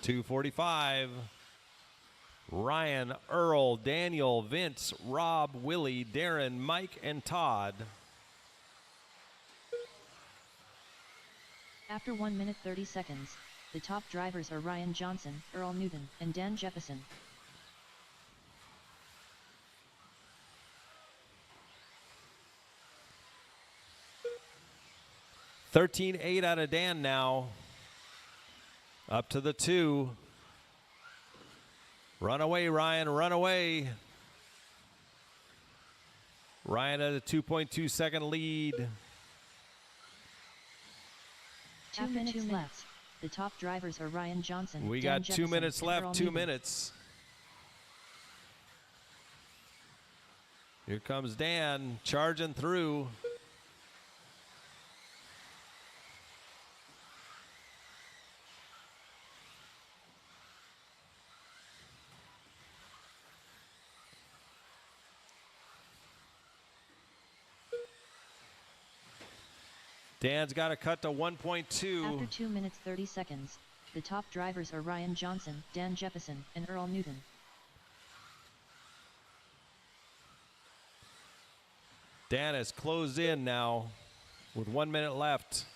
.245. Ryan, Earl, Daniel, Vince, Rob, Willie, Darren, Mike, and Todd. After 1 minute 30 seconds, the top drivers are Ryan Johnson, Earl Newton, and Dan Jefferson. $13.8 out of Dan now. Up to the 2. Run away, Ryan, run away. Ryan at a 2.2 second lead. 2 minutes left. The top drivers are Ryan Johnson. We Dan got 2 Jefferson, minutes and left, Earl 2 Newton. minutes. Here comes Dan, charging through. Dan's got to cut to 1.2. After 2 minutes 30 seconds, the top drivers are Ryan Johnson, Dan Jefferson, and Earl Newton. Dan has closed in now with 1 minute left.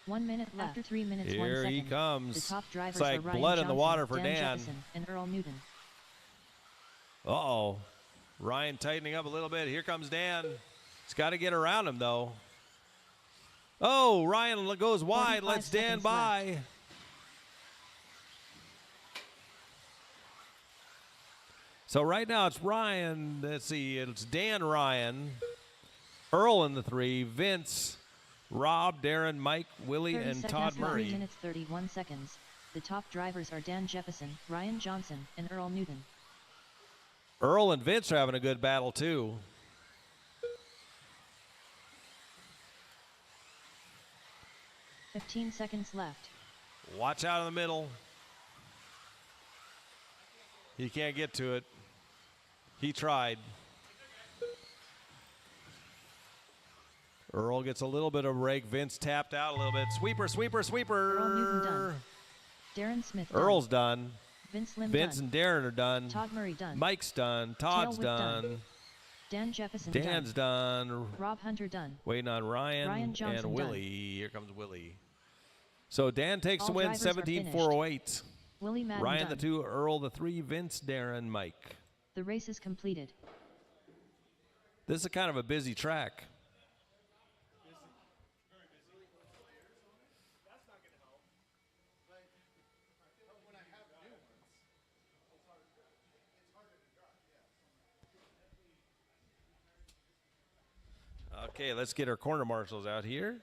One minute left. After 3 minutes, Here 1 second. he comes. The top drivers It's like are Ryan blood Johnson, in the water for Dan Dan. Jefferson, and Earl Newton. Uh-oh. Ryan tightening up a little bit. Here comes Dan. He's got to get around him, though. Oh, Ryan goes wide. 45 Lets Dan seconds by. left. So right now it's Ryan. Let's see. It's Dan, Ryan, Earl in the 3, Vince, Rob, Darren, Mike, Willie, 30 and seconds. Todd After Murray. 3 minutes 31 seconds. The top drivers are Dan Jefferson, Ryan Johnson, and Earl Newton. Earl and Vince are having a good battle, too. .15 seconds left. Watch out in the middle. He can't get to it. He tried. Earl gets a little bit of rake. Vince tapped out a little bit. Sweeper, sweeper, sweeper. Earl Newton done. Darren Smith done. Earl's done. Vince Lim Vince done. and Darren are done. Todd Murray done. Mike's done. Todd's Whip done. done. Dan Jefferson Dan's done. done. Rob Hunter done. Waiting on Ryan, Ryan Johnson and done. Willie. Here comes Willie. So Dan takes All the win, drivers are 17-408. Willie Madden Ryan done. the 2, Earl the 3, Vince, Darren, Mike. The race is completed. This is kind of a busy track. Okay, let's get our corner marshals out here.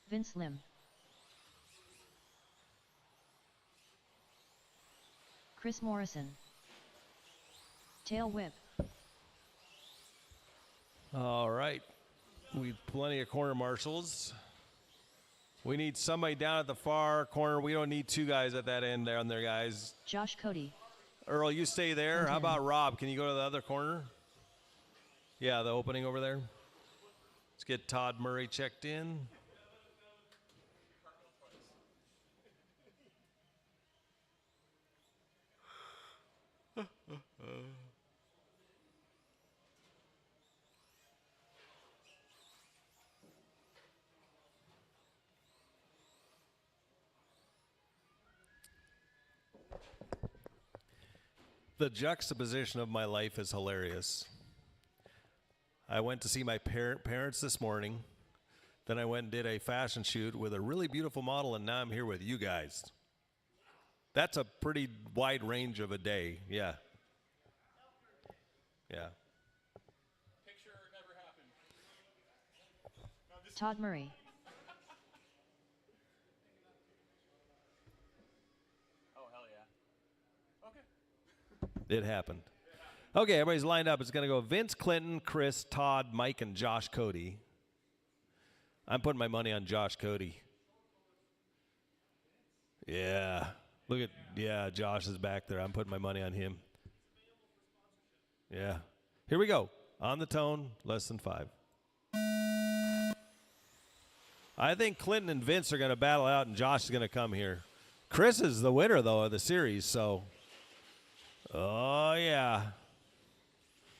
Vince Lim. Chris Morrison. Tail whip. All right. We've plenty of corner marshals. We need somebody down at the far corner. We don't need 2 guys at that end down there, guys. Josh Cody. Earl, you stay there. How about Rob? Can you go to the other corner? Yeah, the opening over there. Let's get Todd Murray checked in. The juxtaposition of my life is hilarious. I went to see my parents this morning. Then I went and did a fashion shoot with a really beautiful model, and now I'm here with you guys. That's a pretty wide range of a day. Yeah. Yeah. Todd Murray. It happened. Okay, everybody's lined up. It's going to go Vince, Clinton, Chris, Todd, Mike, and Josh Cody. I'm putting my money on Josh Cody. Yeah. Josh is back there. I'm putting my money on him. Yeah. Here we go. On the tone, less than 5. I think Clinton and Vince are going to battle out, and Josh is going to come here. Chris is the winner, though, of the series, so. Oh, yeah.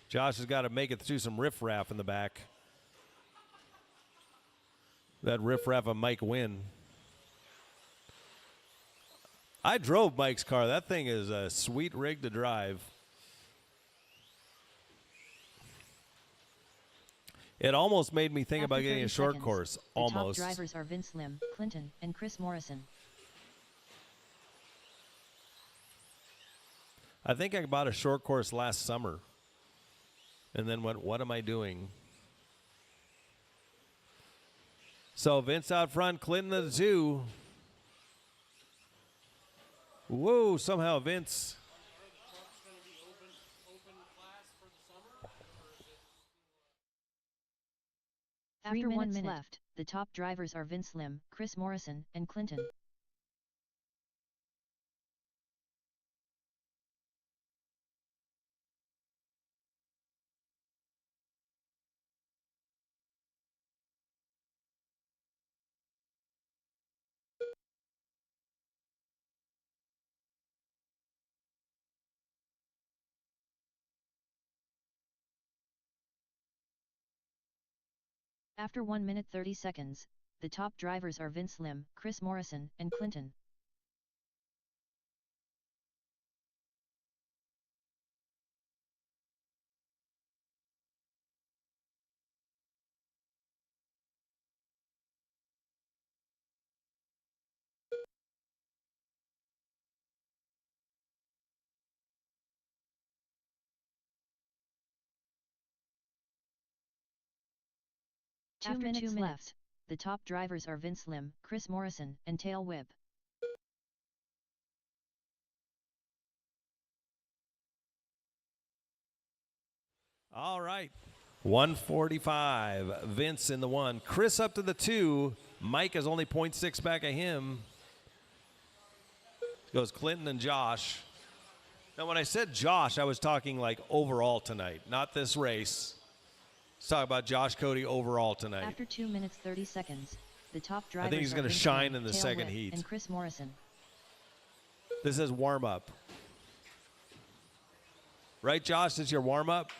Josh has got to make it through some riffraff in the back. That riffraff of Mike Wynn. I drove Mike's car. That thing is a sweet rig to drive. It almost made me think After about getting 30 a short seconds, course. The Almost. top drivers are Vince Lim, Clinton, and Chris Morrison. I think I bought a short course last summer. And then went, what am I doing? So Vince out front, Clinton at the 2. Whoa, somehow Vince. After 1 minute left, the top drivers are Vince Lim, Chris Morrison, and Clinton. After 1 minute 30 seconds, the top drivers are Vince Lim, Chris Morrison, and Clinton. After 2 minutes left, the top drivers are Vince Lim, Chris Morrison, and Tail Whip. All right. 145. Vince in the 1. Chris up to the 2. Mike is only 0.6 back of him. Goes Clinton and Josh. Now, when I said Josh, I was talking like overall tonight, not this race. Let's talk about Josh Cody overall tonight. After 2 minutes 30 seconds, the top drivers I think he's are going to Vince shine Lim, in the Tail second Whip, heat. and Chris Morrison. This is warm-up. Right, Josh? This is your warm-up?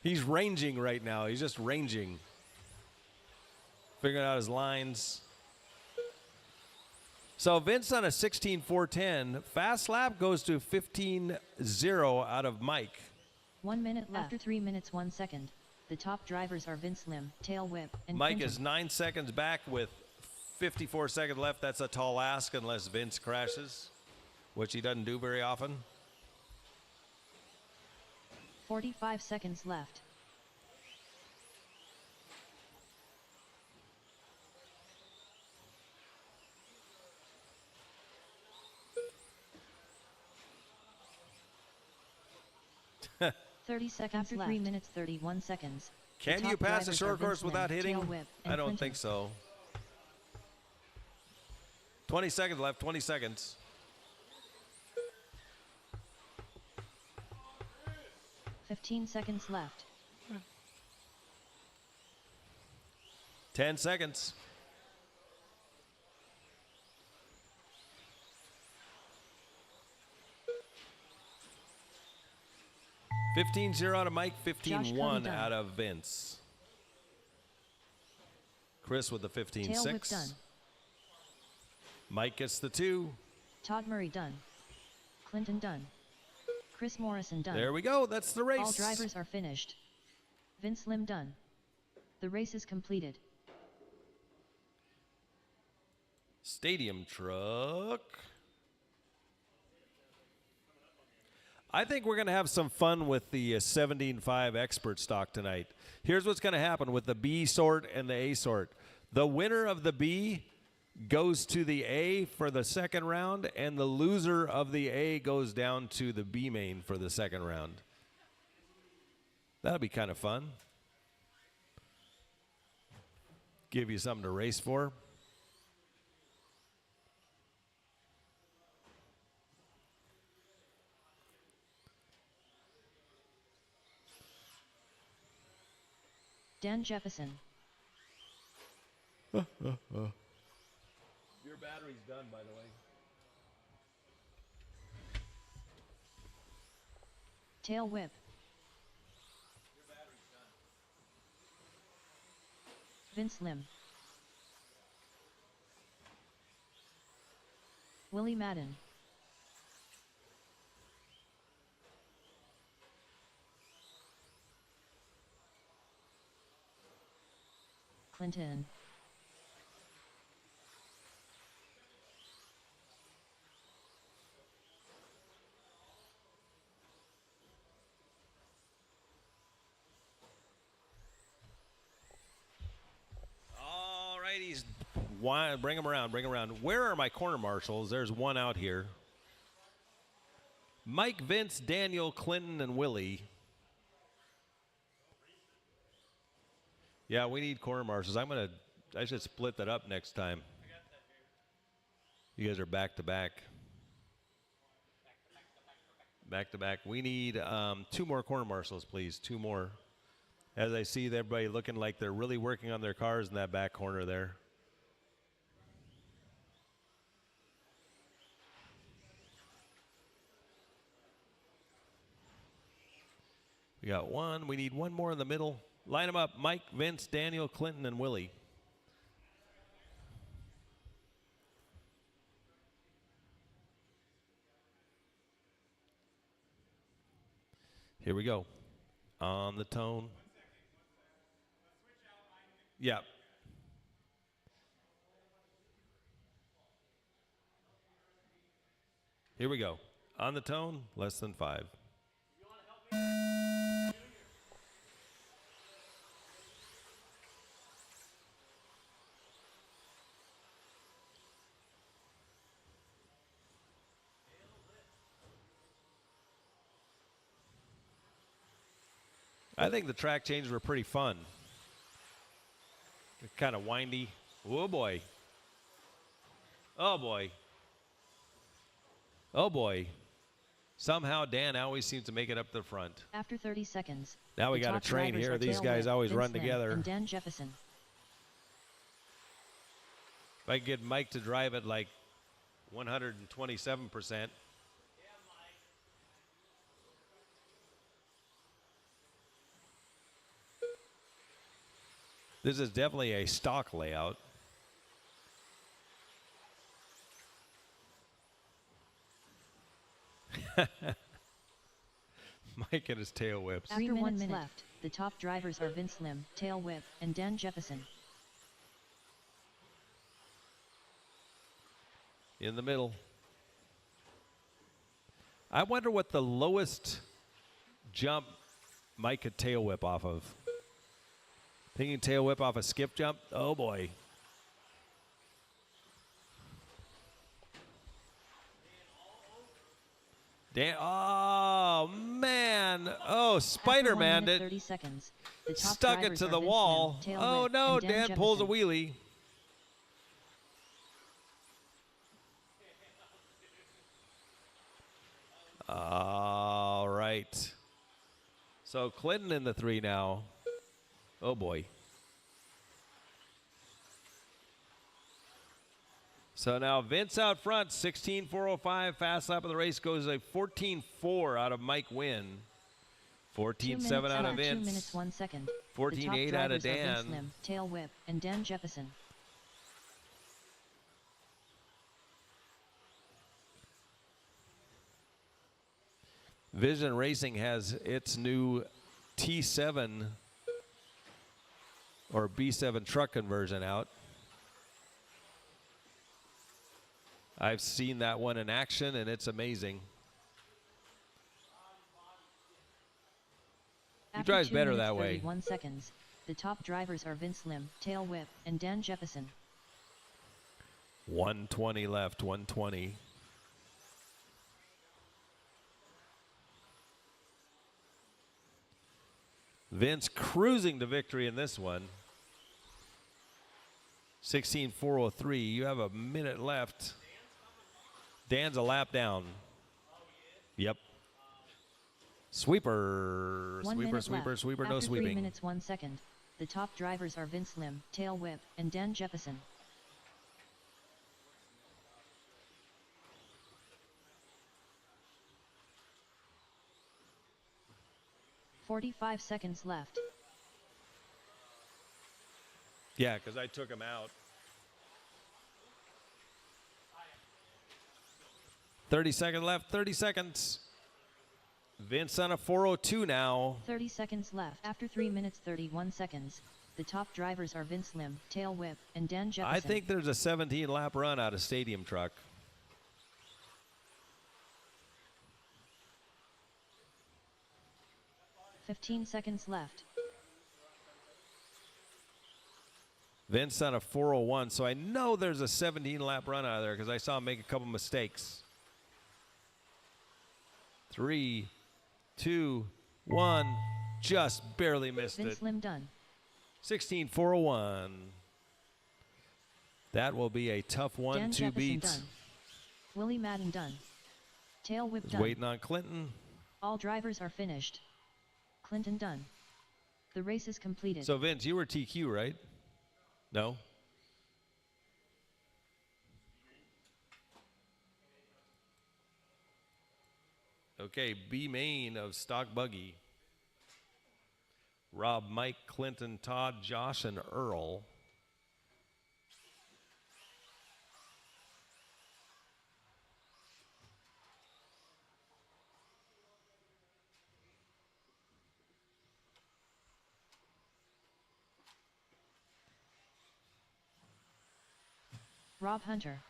He's ranging right now. He's just ranging. Figuring out his lines. So Vince on a 16.410. Fast lap goes to 15.0 out of Mike. 1 minute left. After 3 minutes 1 second, the top drivers are Vince Lim, Tail Whip, and Mike Clinton. is 9 seconds back with 54 seconds left. That's a tall ask unless Vince crashes, which he doesn't do very often. 45 seconds left. Can 30 seconds after left. 3 minutes 31 seconds. you pass a short course Lim, without hitting? Tail Whip, and I don't Clinton. think so. 20 seconds left, 20 seconds. $15 seconds left. 10 seconds. $15.0 out of Mike, $15.1 done. out of Vince. Chris with the Tail Whip 15.6. done. Mike gets the 2. Todd Murray done. Clinton done. Chris Morrison done. There we go. That's the race. All drivers are finished. Vince Lim done. The race is completed. Stadium truck. I think we're going to have some fun with the 17.5 expert stock tonight. Here's what's going to happen with the B sort and the A sort. The winner of the B goes to the A for the second round, and the loser of the A goes down to the B main for the second round. That'll be kind of fun. Give you something to race for. Dan Jefferson. Your battery's done, by the way. Tail whip. Your battery's done. Vince Lim. Willie Madden. Clinton. All righties. Bring them around. Bring them around. Where are my corner marshals? There's one out here. Mike, Vince, Daniel, Clinton, and Willie. Yeah, we need corner marshals. I should split that up next time. You guys are back to back. Back to back. We need 2 more corner marshals, please. 2 more. As I see everybody looking like they're really working on their cars in that back corner there. We got one. We need one more in the middle. Line them up. Mike, Vince, Daniel, Clinton, and Willie. Here we go. On the tone. Yeah. Here we go. On the tone, less than 5. I think the track changes were pretty fun. They're kind of windy. Oh, boy. Oh, boy. Oh, boy. Somehow Dan always seems to make it up to the front. After 30 seconds. Now we the got a top train drivers here. are These Tail guys Whip, always Vince run Lim, together. And Dan Jefferson. If I could get Mike to drive it like 127%. This is definitely a stock layout. Mike and his tail whips. After 1 minute left, the top drivers are Vince Lim, Tail Whip, and Dan Jefferson. In the middle. I wonder what the lowest jump Mike could tail whip off of. Thinking tail whip off a skip jump? Oh, boy. Dan, oh, man. Oh, Spider-Man did. 30 seconds. The top Stuck it drivers to are the Vince wall. Lim, Tail Oh, Whip, no. and Dan Dan pulls a Jefferson. wheelie. All right. So Clinton in the 3 now. Oh, boy. So now Vince out front, 16.405. Fast lap of the race goes a 14.4 out of Mike Wynn. 14.7 out of 2 Vince. minutes 1 second. 14.8 out of The top drivers are Dan. Vince Lim, Tail Whip, and Dan Jefferson. Vision Racing has its new T7 or B7 truck conversion out. I've seen that one in action, and it's amazing. He After drives 2 better minutes that way. 31 seconds, the top drivers are Vince Lim, Tail Whip, and Dan Jefferson. 120 left, 120. Vince cruising to victory in this one. 16.403. You have a minute left. Dan's a lap down. Yep. Sweeper. 1 Sweeper, minute sweeper, left. sweeper, After no 3 sweeping. minutes 1 second, the top drivers are Vince Lim, Tail Whip, and Dan Jefferson. "45 seconds left. Yeah, because I took him out. 30 seconds left, 30 seconds. Vince on a 402 now. 30 seconds left. After 3 minutes 31 seconds, the top drivers are Vince Lim, Tail Whip, and Dan Jefferson. I think there's a 17-lap run out of Stadium Truck. "15 seconds left. Vince on a 401, so I know there's a 17-lap run out of there because I saw him make a couple mistakes. 3, 2, 1, just barely missed Vince it. Lim done. 16.401. That will be a tough one Dan to Jefferson beat. done. Willie Madden done. Tail Whip Was done. waiting on Clinton. All drivers are finished. Clinton done. The race is completed. So Vince, you were TQ, right? No? Okay, B main of Stock Buggy. Rob, Mike, Clinton, Todd, Josh, and Earl. Rob Hunter.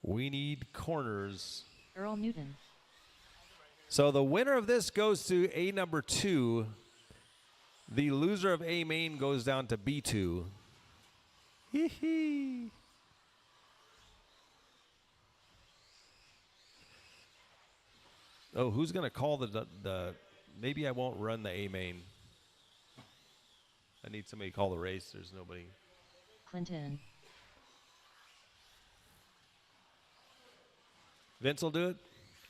We need corners. Earl Newton. So the winner of this goes to A number 2. The loser of A main goes down to B2. Hee hee. Oh, who's going to call the maybe I won't run the A main. I need somebody to call the race. There's nobody. Clinton. Vince will do it.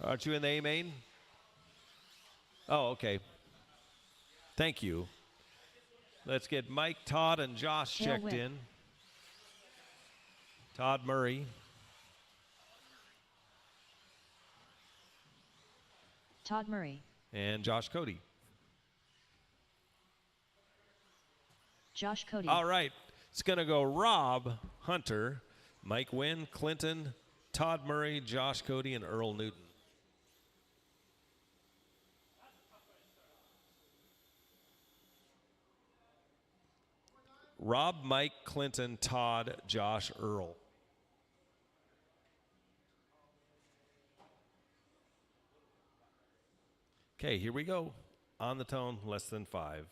Aren't you in the A main? Oh, okay. Thank you. Let's get Mike, Todd, and Josh Tail checked whip. in. Todd Murray. Todd Murray. And Josh Cody. Josh Cody. All right. It's going to go Rob, Hunter, Mike Wynn, Clinton, Todd Murray, Josh Cody, and Earl Newton. Rob, Mike, Clinton, Todd, Josh, Earl. Okay, here we go. On the tone, less than 5.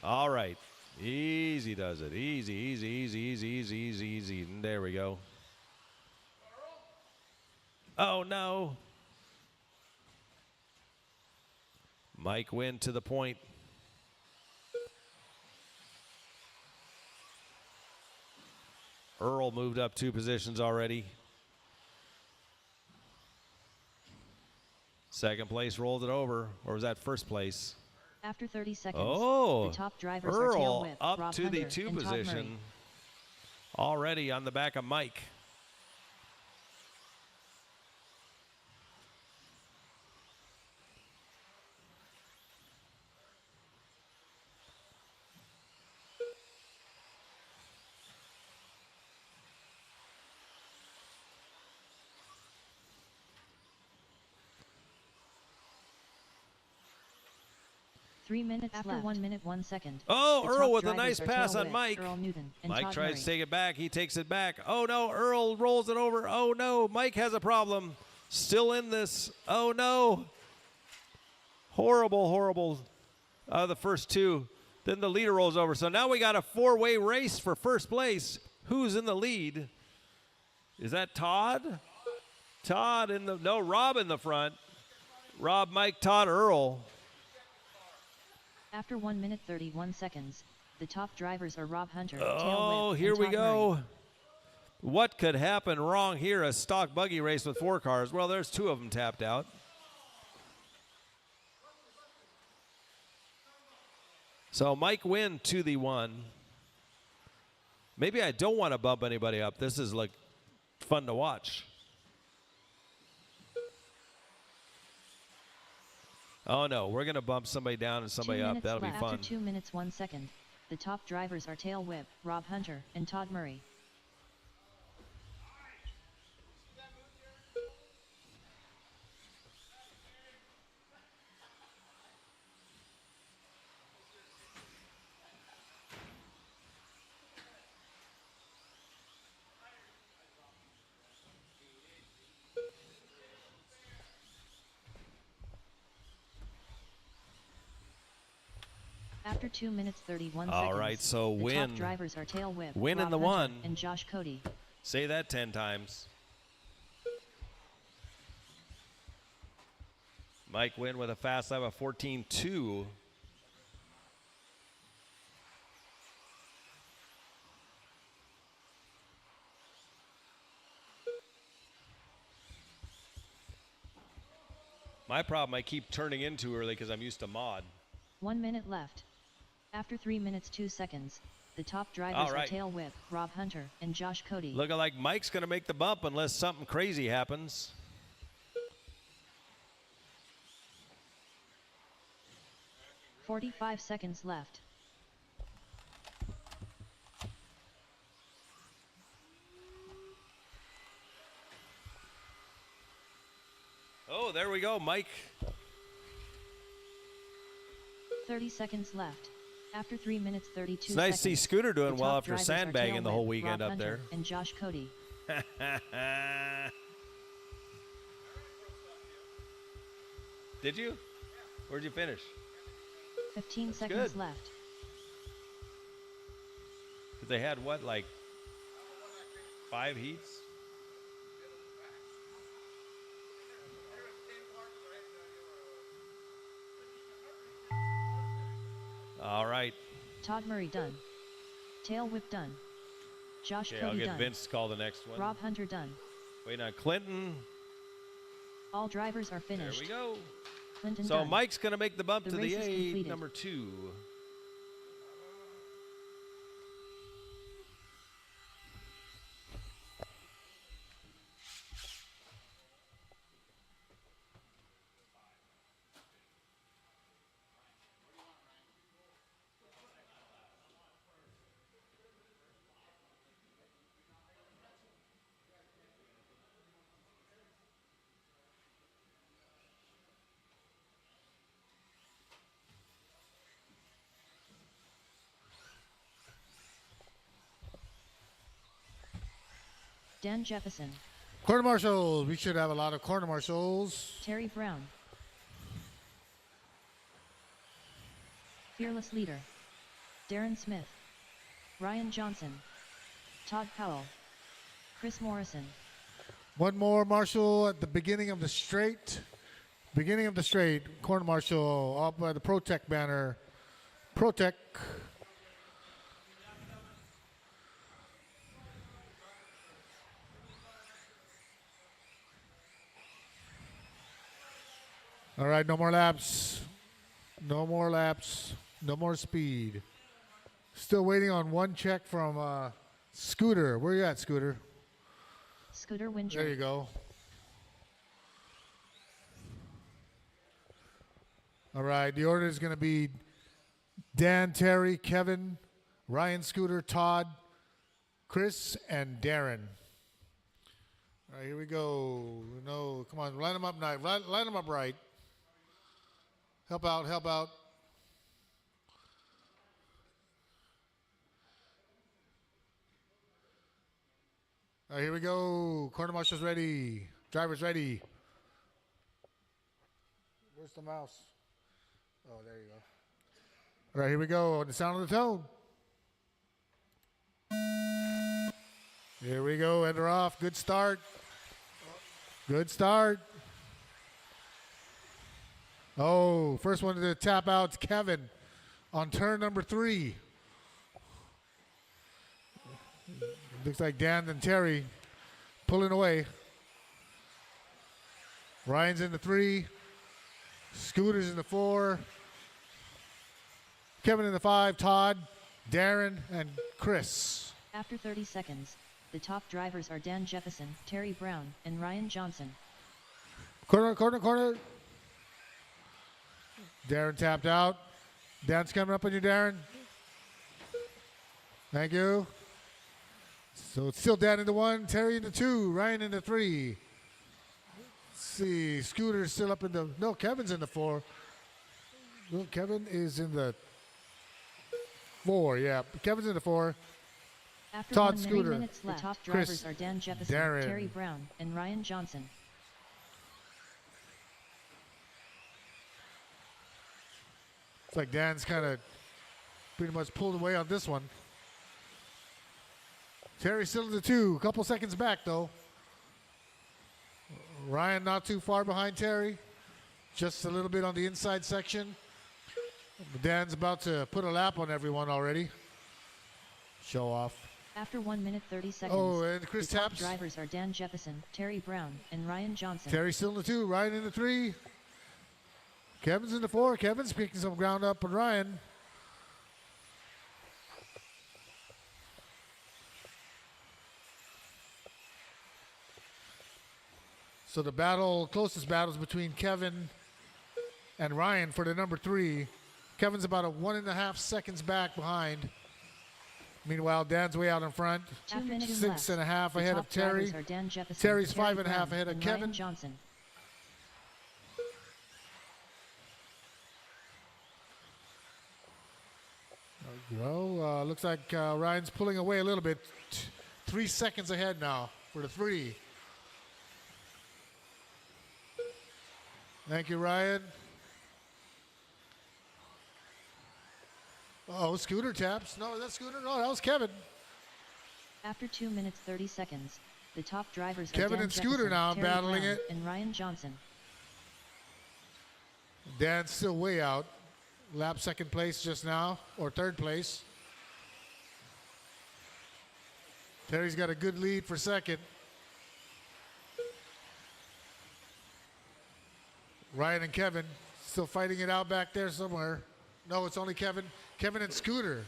All right. Easy does it. Easy, easy, easy, easy, easy, easy, easy. And there we go. Oh, no. Mike Wynn to the point. Earl moved up 2 positions already. Second place rolled it over. Or was that first place? After 30 seconds, Oh, the top drivers are Tail Earl Whip, up Rob to Hunter, the 2 and Todd Murray. position. Already on the back of Mike. 3 minutes after left. 1 minute 1 second. Oh, The Earl top with a drivers nice are pass Tail on Whip, Mike. Earl Newton and Mike Todd tries Murray. to take it back. He takes it back. Oh, no. Earl rolls it over. Oh, no. Mike has a problem. Still in this. Oh, no. Horrible. The first two. Then the leader rolls over. So now we got a four-way race for first place. Who's in the lead? Is that Todd? Todd in the, no, Rob in the front. Rob, Mike, Todd, Earl. After 1 minute 31 seconds, the top drivers are Rob Hunter, Oh, Tail Whip, here and we Todd go. Murray. What could happen wrong here? A stock buggy race with 4 cars. Well, there's 2 of them tapped out. So Mike Wynn to the 1. Maybe I don't want to bump anybody up. This is like fun to watch. Oh no, we're gonna bump somebody down and somebody 2 up. minutes That'll be left. fun. After 2 minutes 1 second, the top drivers are Tail Whip, Rob Hunter, and Todd Murray. After 2 minutes 31 All seconds, right, so the Wynn. top drivers are Tail Whip, Wynn in Rob the Hunter, 1. and Josh Cody. Say that 10 times. Mike Wynn with a fast lap of 14.2. My problem, I keep turning in too early because I'm used to mod. 1 minute left. After 3 minutes 2 seconds, the top drivers All are right. Tail Whip, Rob Hunter, and Josh Cody. Looking like Mike's going to make the bump unless something crazy happens. "45 seconds left. Oh, there we go, Mike. 30 seconds left. After 3 minutes 32 It's nice to see seconds, Scooter doing the well top after drivers are sandbagging Tail the whole Whip, weekend Rob up there. Hunter, and Josh Cody. Did you? Where'd you finish? 15 seconds good. left. 'Cause they had what, like 5 heats? All right. Todd Murray done. Tail Whip done. Josh Okay, I'll Cody get done. Vince to call the next one. Rob Hunter done. Waiting on Clinton. All drivers are There finished. we go. Clinton So done. Mike's going to make the bump The to race the is 8, completed. number 2. Dan Jefferson. Quarter marshals. We should have a lot of quarter marshals. Terry Brown. Fearless Leader. Darren Smith. Ryan Johnson. Todd Powell. Chris Morrison. One more marshal at the beginning of the straight. Beginning of the straight. Quarter marshal up by the Protec banner. Protec. All right, no more laps. No more laps. No more speed. Still waiting on one check from Scooter. Where you at, Scooter? Scooter Winger. There you go. All right, the order is going to be Dan, Terry, Kevin, Ryan, Scooter, Todd, Chris, and Darren. All right, here we go. No, come on, line them up right. Line them up right. Help out, help out. All right, here we go. Corner marshal's ready. Driver's ready. Where's the mouse? Oh, there you go. All right, here we go. The sound of the tone. Here we go. Ender off. Good start. Good start. Oh, first one to tap out, Kevin, on turn number 3. Looks like Dan and Terry pulling away. Ryan's in the 3. Scooter's in the 4. Kevin in the 5. Todd, Darren, and Chris. After 30 seconds, the top drivers are Dan Jefferson, Terry Brown, and Ryan Johnson. Corner, corner, corner. Darren tapped out. Dan's coming up on you, Darren. Thank you. So it's still Dan in the 1, Terry in the 2, Ryan in the 3. Let's see, Scooter's still up in the, no, Kevin's in the 4. No, Kevin is in the 4, yeah. Kevin's in the 4. After Todd 1 Scooter. minute left, the top drivers Chris, are Dan Jefferson, Darren. Terry Brown, and Ryan Johnson. It's like Dan's kind of pretty much pulled away on this one. Terry's still in the 2, a couple seconds back though. Ryan not too far behind Terry, just a little bit on the inside section. Dan's about to put a lap on everyone already. Show off. After 1 minute 30 seconds, Oh, and Chris the top taps. drivers are Dan Jefferson, Terry Brown, and Ryan Johnson. Terry's still in the 2, Ryan in the 3. Kevin's in the 4. Kevin's picking some ground up on Ryan. So the battle, closest battle is between Kevin and Ryan for the number 3. Kevin's about a 1.5 seconds back behind. Meanwhile, Dan's way out in front. 2 minutes 6.5 left. ahead The of top Terry. drivers are Dan Jefferson, Terry's Terry 5.5 Brown, ahead of and Kevin. Ryan Johnson. Well, looks like Ryan's pulling away a little bit. 3 seconds ahead now for the 3. Thank you, Ryan. Oh, Scooter taps. No, is that Scooter? No, that was Kevin. After 2 minutes 30 seconds, the top drivers are Kevin Dan and Scooter Jefferson, now Terry battling Brown, it. and Ryan Johnson. Dan's still way out. Lap second place just now, or third place. Terry's got a good lead for second. Ryan and Kevin still fighting it out back there somewhere. No, it's only Kevin. Kevin and Scooter.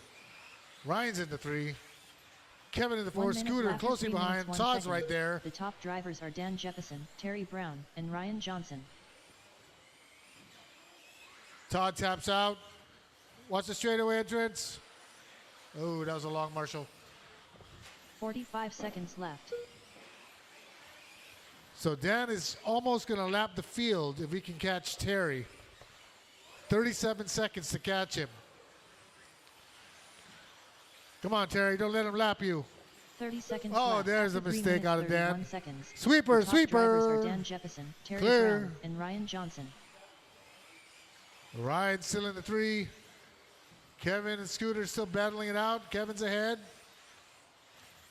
Ryan's in the 3. Kevin in the 4. 1 minute Scooter left, closely 3 minutes, behind. 1 Todd's second. right there. The top drivers are Dan Jefferson, Terry Brown, and Ryan Johnson. Todd taps out. Watch the straightaway entrance. Oh, that was a long Marshall. 45 seconds left. So Dan is almost going to lap the field if he can catch Terry. 37 seconds to catch him. Come on, Terry, don't let him lap you. 30 seconds Oh, left. there's a After 3 mistake minutes, out of Dan. 31 seconds. Sweeper, the top drivers sweeper. are Dan Jefferson, Terry Clear. Brown, and Ryan Johnson. Ryan's still in the 3. Kevin and Scooter still battling it out. Kevin's ahead.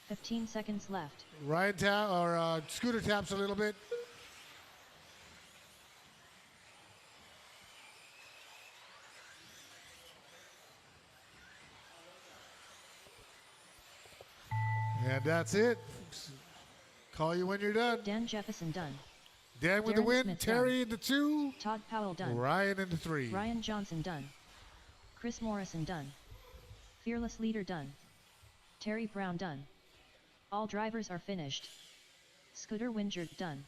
15 seconds left. Ryan Scooter taps a little bit. And that's it. Call you when you're done. Dan Jefferson done. Dan with the Darren win. Smith Terry done. in the 2. Todd Powell done. Ryan in the 3. Ryan Johnson done. Chris Morrison done. Fearless Leader done. Terry Brown done. All drivers are finished. Scooter Wingert done.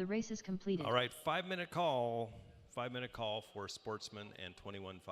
The race is completed. All right, 5-minute call. 5-minute call for Sportsman and 21.5.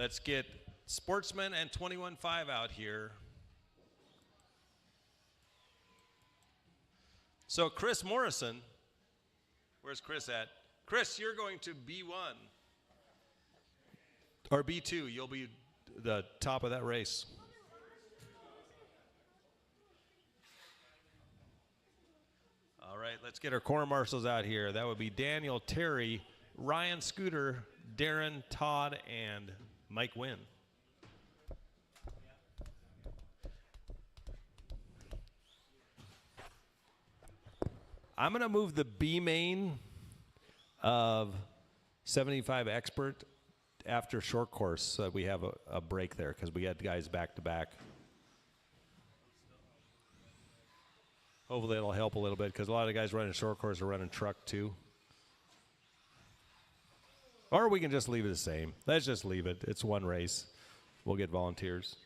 Let's get Sportsman and 21.5 out here. So Chris Morrison, where's Chris at? Chris, you're going to B1 or B2. You'll be the top of that race. All right, let's get our corner marshals out here. That would be Daniel, Terry, Ryan Scooter, Darren, Todd, and Mike Wynn. I'm going to move the B main of 75 Expert after short course so that we have a break there because we had guys back to back. Hopefully it'll help a little bit because a lot of the guys running short course are running truck too. Or we can just leave it the same. Let's just leave it. It's one race. We'll get volunteers.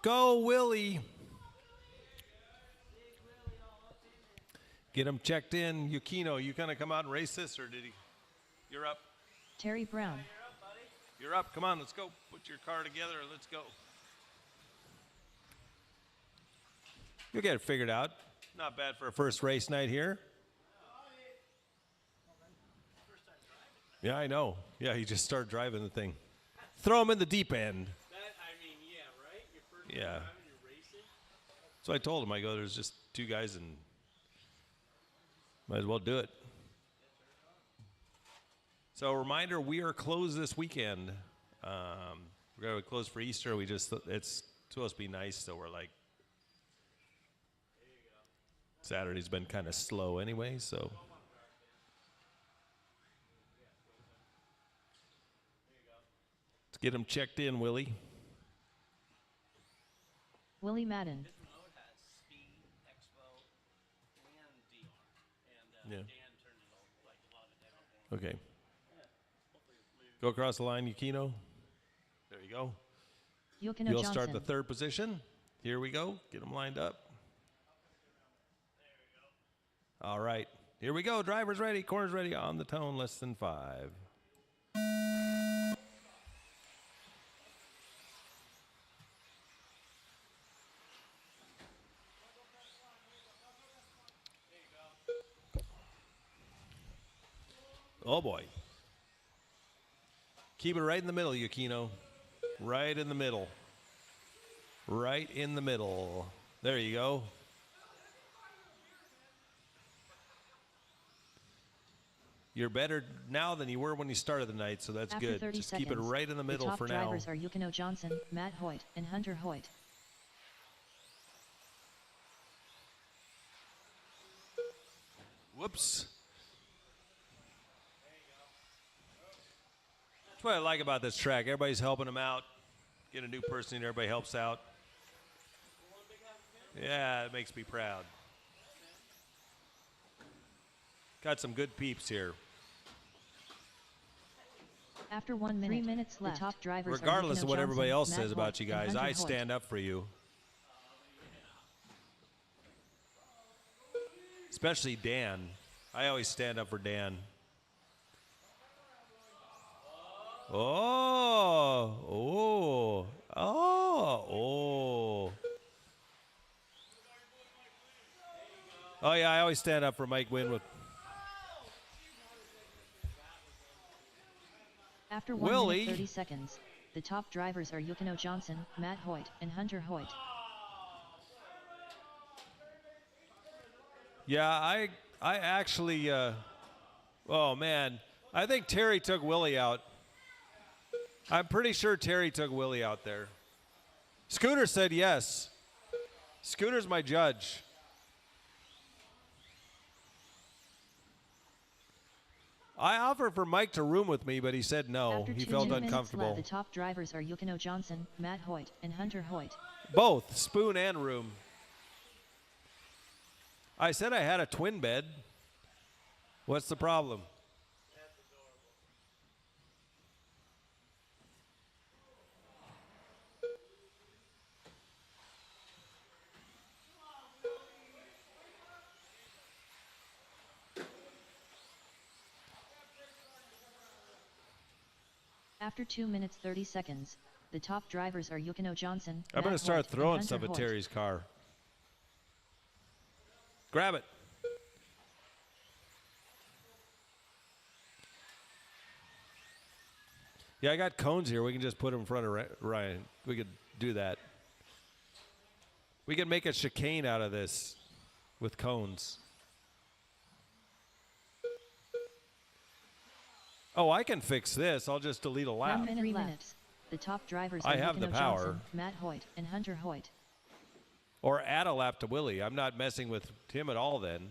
Go, Willie. Get him checked in. Yukino, you gonna come out and race this, or did he? You're up. Terry Brown. You're up. Come on, let's go. Put your car together. Let's go. You'll get it figured out. Not bad for a first race night here. Yeah, I know. Yeah, you just start driving the thing. Throw him in the deep end. Yeah. So I told him, I go, there's just two guys and might as well do it. So a reminder, we are closed this weekend. We're going to close for Easter. It's supposed to be nice, so we're like, Saturday's been kind of slow anyway, so. Let's get him checked in, Willie. Willie Madden. Yeah. Okay. Go across the line, Yukino. There you go. Yukino You'll Johnson. start the third position. Here we go. Get them lined up. All right. Here we go. Driver's ready. Corner's ready. On the tone. Less than 5. Oh, boy. Keep it right in the middle, Yukino. Right in the middle. Right in the middle. There you go. You're better now than you were when you started the night, so that's After good. 30 Just seconds, keep it right in the middle for the now. top drivers are Yukino Johnson, Matt Hoyt, and Hunter Hoyt. Whoops. That's what I like about this track. Everybody's helping them out. Get a new person in, everybody helps out. Yeah, it makes me proud. Got some good peeps here. After 1 minute, 3 minutes left. The top drivers Regardless are of what Yukino everybody Johnson, else Matt says Hoyt, about you and guys, Hunter I Hoyt. stand up for you. Especially Dan. I always stand up for Dan. Oh, oh, oh, oh. Oh, yeah, I always stand up for Mike Winwood. After 1 Willie. minute 30 seconds, the top drivers are Yukino Johnson, Matt Hoyt, and Hunter Hoyt. Yeah, I actually, oh, man. I think Terry took Willie out. I'm pretty sure Terry took Willie out there. Scooter said yes. Scooter's my judge. I offered for Mike to room with me, but he said no. After He 2 felt minutes uncomfortable. left, the top drivers are Yukino Johnson, Matt Hoyt, and Hunter Hoyt. Both, spoon and room. I said I had a twin bed. What's the problem? After 2 minutes 30 seconds, the top drivers are Yukino Johnson, I'm Matt going to start Hoyt, and throwing Hunter stuff at Hoyt. Terry's car. Grab it. Yeah, I got cones here. We can just put them in front of Ryan. We could do that. We could make a chicane out of this with cones. Oh, I can fix this. I'll just delete a lap. 1 minute 3 minutes. The top drivers I are have the Yukino power. Johnson, Matt Hoyt, and Hunter Hoyt. Or add a lap to Willie. I'm not messing with him at all then.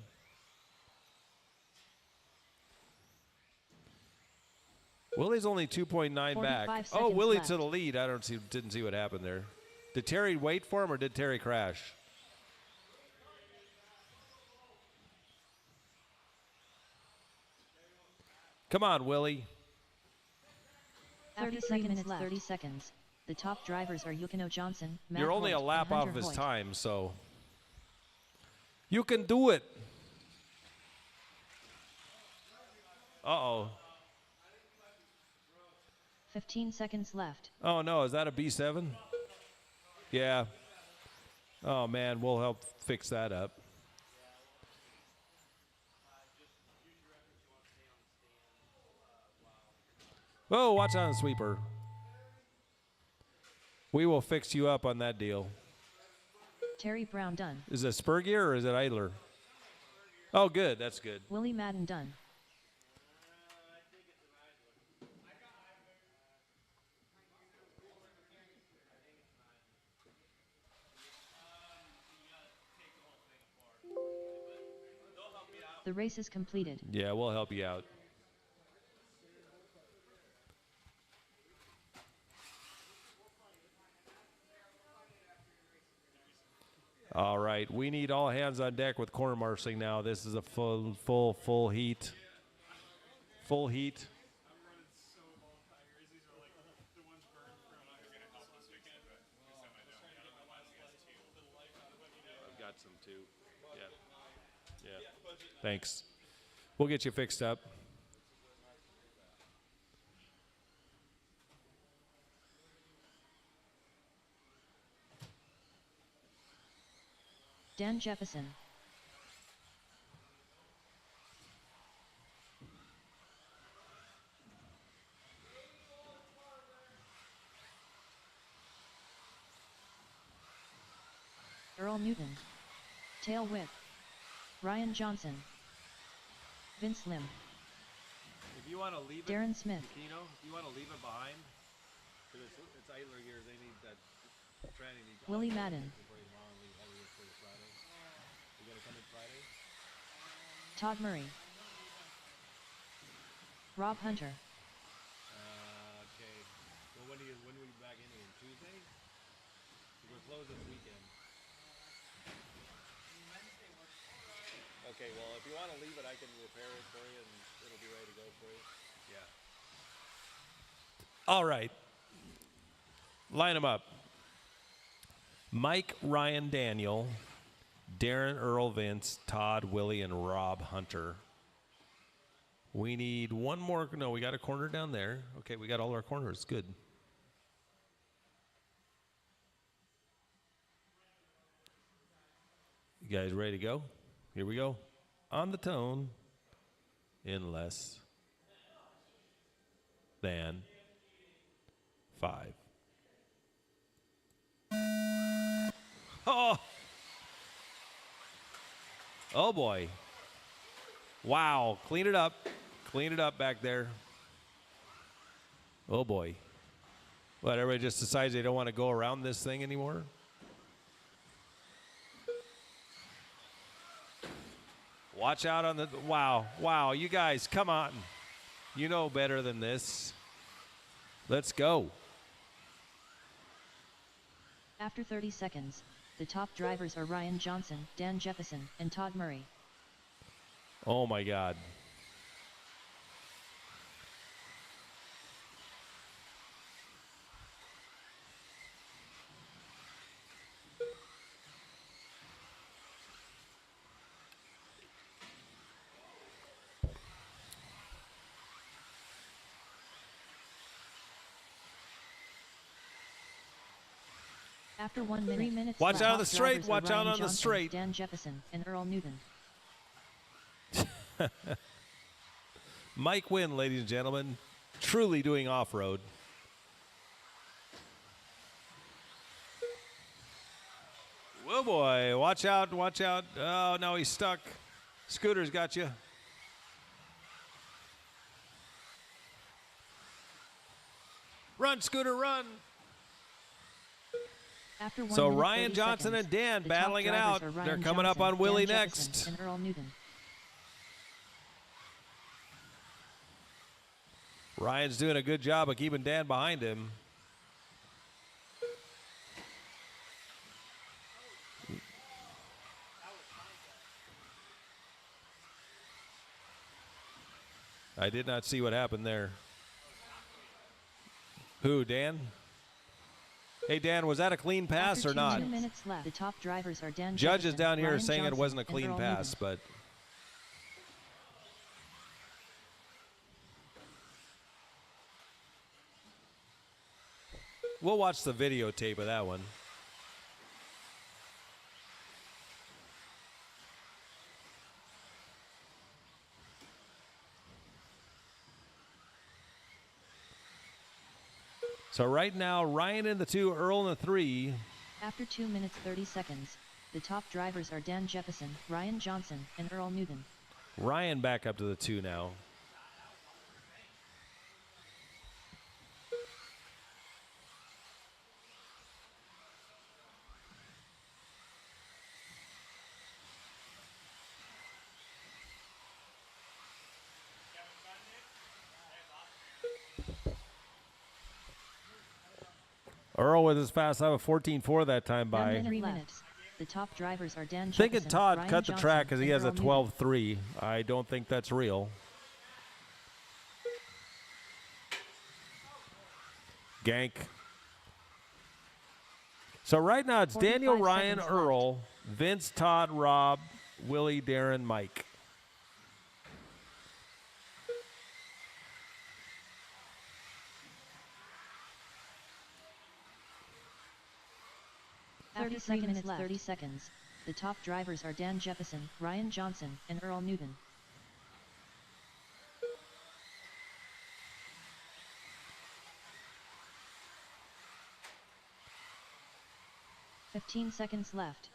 Willie's only 2.9 back. 45 Oh, seconds Willie left. to the lead. Didn't see what happened there. Did Terry wait for him or did Terry crash? Come on, Willie. 30 seconds left. 30 seconds. The top drivers are Yukino Johnson, Matt You're only Hoyt, a lap and off Hunter of his Hoyt. time, so you can do it. Uh-oh. 15 seconds left. Oh, no. Is that a B7? Yeah. Oh, man. We'll help fix that up. Oh, watch out on the sweeper. We will fix you up on that deal. Terry Brown done. Is it spur gear or is it idler? Oh, good. That's good. Willie Madden done. The race is completed. Yeah, we'll help you out. All right, we need all hands on deck with corner marshaling now. This is a full heat. Full heat. I've got some too. Yeah. Yeah. Thanks. We'll get you fixed up. Dan Jefferson. Earl Newton. Tail Whip. Ryan Johnson. Vince Lim. If you want to leave Darren Smith. Kino, if you want to leave it behind, because it's idler gear, they need that. Tranny needs Willie Madden. You gonna come in Friday? Todd Murray. Rob Hunter. Okay. Well, when will you back in again? Tuesday? We're closed this weekend. Okay. Well, if you want to leave it, I can repair it for you, and it'll be ready to go for you. Yeah. All right. Line them up. Mike, Ryan, Daniel, Darren, Earl, Vince, Todd, Willie, and Rob Hunter. We need one more. No, we got a corner down there. Okay, we got all our corners. Good. You guys ready to go? Here we go. On the tone in less than 5. Oh! Oh boy. Wow. Clean it up. Clean it up back there. Oh boy. What, everybody just decides they don't want to go around this thing anymore? Watch out on the, wow. Wow, you guys, come on. You know better than this. Let's go. After 30 seconds, the top drivers are Ryan Johnson, Dan Jefferson, and Todd Murray. Oh my God. After 1 minute, 3 minutes Watch left. out on the Top straight, drivers are watch out Ryan on the Johnson, straight. Dan Jefferson, and Earl Newton. Mike Wynn, ladies and gentlemen, truly doing off-road. Whoa, boy. Watch out, watch out. Oh, no, he's stuck. Scooter's got you. Run, Scooter, run. After 1 So minute, Ryan 30 Johnson seconds, and Dan the top battling it drivers out. are Ryan They're coming up Johnson, on Willie Dan Jefferson, next. and Earl Newton. Ryan's doing a good job of keeping Dan behind him. I did not see what happened there. Who, Dan? Hey, Dan, was that a clean pass After or not? 2 minutes left, the top drivers are Dan Judge is Jefferson, down here Ryan saying it Johnson, wasn't a and clean Earl pass, Newton. but we'll watch the videotape of that one. So right now, Ryan in the 2, Earl in the 3. After 2 minutes 30 seconds, the top drivers are Dan Jefferson, Ryan Johnson, and Earl Newton. Ryan back up to the 2 now. Earl with his fast lap of 14.4 that time 1 by. minute 3 minutes. The top drivers are Dan Thinking Jefferson, Todd Ryan cut the Johnson, track because he and has a Earl Newton. 12.3. I don't think that's real. Gank. So right now it's 45 Daniel, Ryan, seconds left. Earl, Vince, Todd, Rob, Willie, Darren, Mike. After 3 minutes 30 seconds, the top drivers are Dan Jefferson, Ryan Johnson, and Earl Newton. "15 seconds left.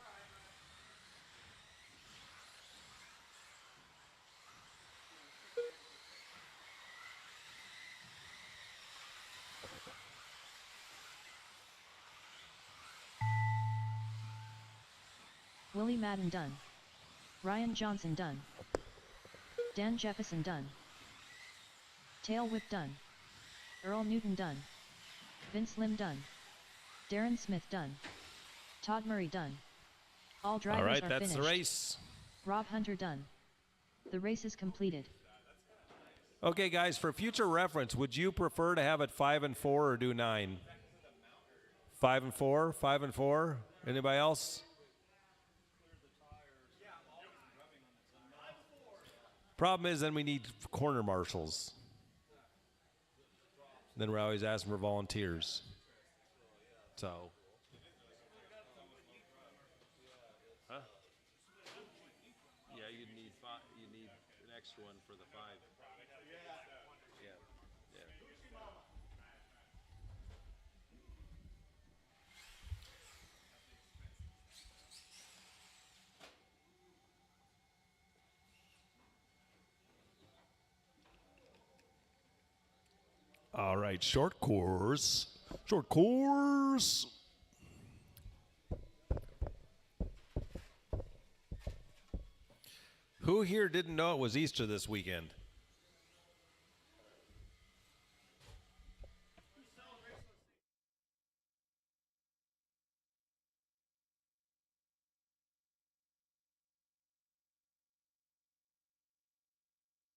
Willie Madden done. Ryan Johnson done. Dan Jefferson done. Tail whip done. Earl Newton done. Vince Lim done. Darren Smith done. Todd Murray done. All drivers All right, are that's finished. the race. Rob Hunter done. The race is completed. Okay, guys, for future reference, would you prefer to have it 5 and 4 or do 9? 5 and 4, 5 and 4. Anybody else? Problem is, then we need corner marshals. Then we're always asking for volunteers. So. Huh? Yeah, you'd need five. You need an extra one for the 5. Yeah. Yeah. All right, short course. Short course. Who here didn't know it was Easter this weekend?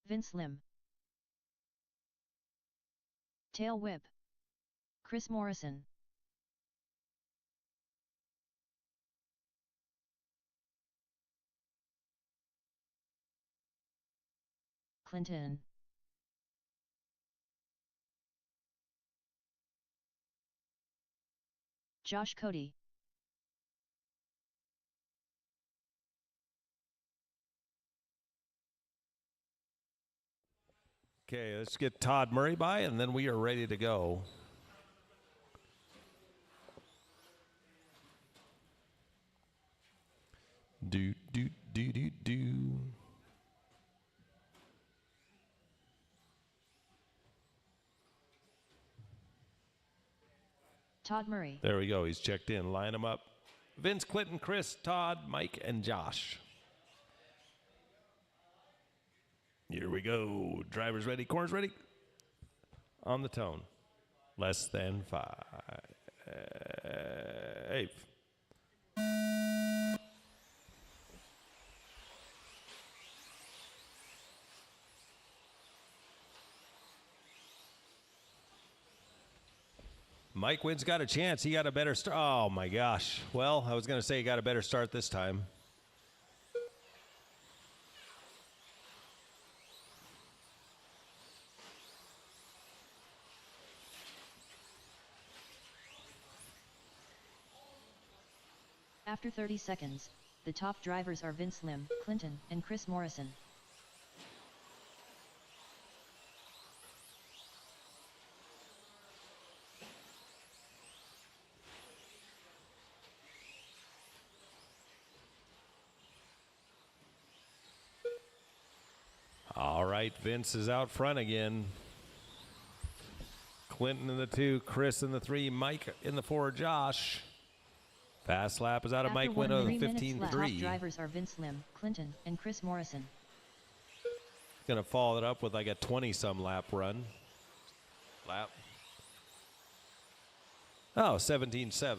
Vince Lim. Tail whip. Chris Morrison. Clinton. Josh Cody. Okay, let's get Todd Murray by, and then we are ready to go. Do. Todd Murray. There we go. He's checked in. Line them up. Vince, Clinton, Chris, Todd, Mike, and Josh. Here we go. Drivers ready. Corners ready. On the tone. Less than 5. Mike Wynn's got a chance. He got a better start. Oh, my gosh. Well, I was going to say he got a better start this time. After 30 seconds, the top drivers are Vince Lim, Clinton, and Chris Morrison. All right, Vince is out front again. Clinton in the 2, Chris in the 3, Mike in the 4, Josh. Fast lap is out of Mike Wynn of 15-3. Top drivers are Vince Lim, Clinton, and Chris Morrison. Going to follow it up with like a 20-some lap run. Oh, 17-7.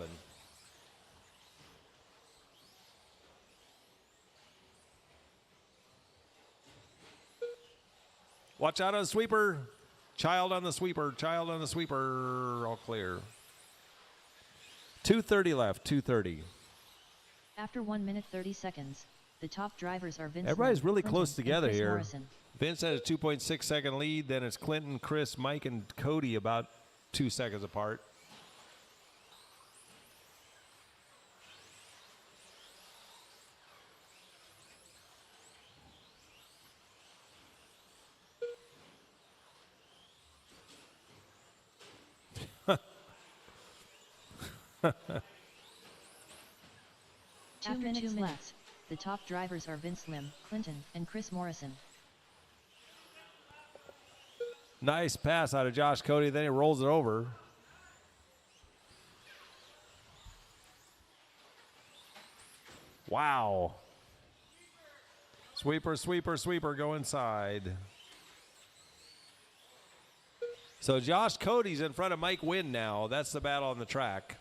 Watch out on the sweeper. Child on the sweeper. Child on the sweeper. All clear. 2:30 left. 2:30. After 1 minute 30 seconds, the top drivers are Vince. Everybody's really Clinton, close together and Chris here. Morrison. Vince has a 2.6 second lead. Then it's Clinton, Chris, Mike, and Cody about 2 seconds apart. Two minutes left. The top drivers are Vince Lim, Clinton, and Chris Morrison. Nice pass out of Josh Cody. Then he rolls it over. Wow. Sweeper, sweeper, sweeper. Go inside. So Josh Cody's in front of Mike Wynn now. That's the battle on the track.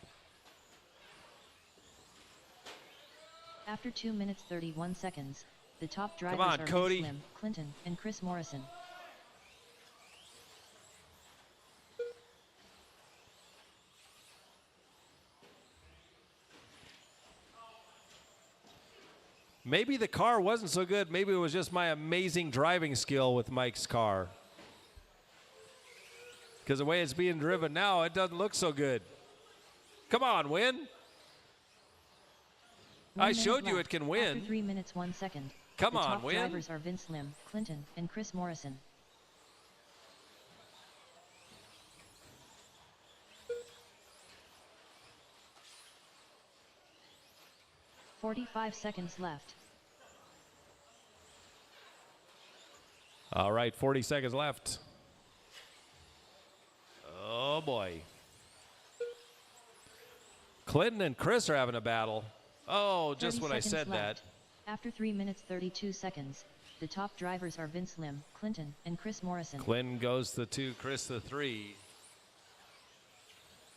After 2 minutes 31 seconds, the top drivers on, are Cody. Vince Lim, Clinton, and Chris Morrison. Maybe the car wasn't so good. Maybe it was just my amazing driving skill with Mike's car. Because the way it's being driven now, it doesn't look so good. Come on, Win. I showed you it can win. After 3 minutes 1 second. Come the on, top Win. drivers are Vince Lim, Clinton, and Chris Morrison. "45 seconds left. All right, 40 seconds left. Oh, boy. Clinton and Chris are having a battle. Oh, just 30 when I seconds said left. that. After 3 minutes 32 seconds, the top drivers are Vince Lim, Clinton, and Chris Morrison. Clinton goes the 2, Chris the 3.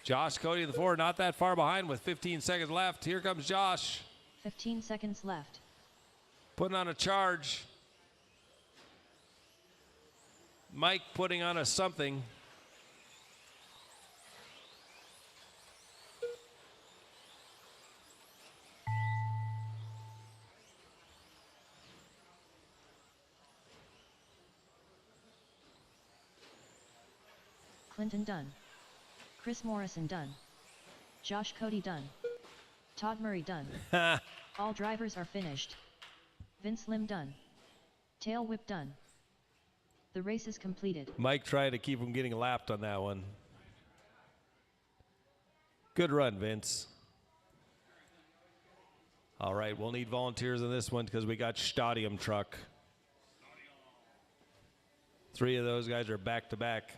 Josh Cody the 4, not that far behind with 15 seconds left. Here comes Josh. 15 seconds left. Putting on a charge. Mike putting on a something. Clinton done. Chris Morrison done. Josh Cody done. Todd Murray done. All drivers are finished. Vince Lim done. Tail whip done. The race is completed. Mike tried to keep him getting lapped on that one. Good run, Vince. All right, we'll need volunteers in this one because we got Stadium truck. 3 of those guys are back to back.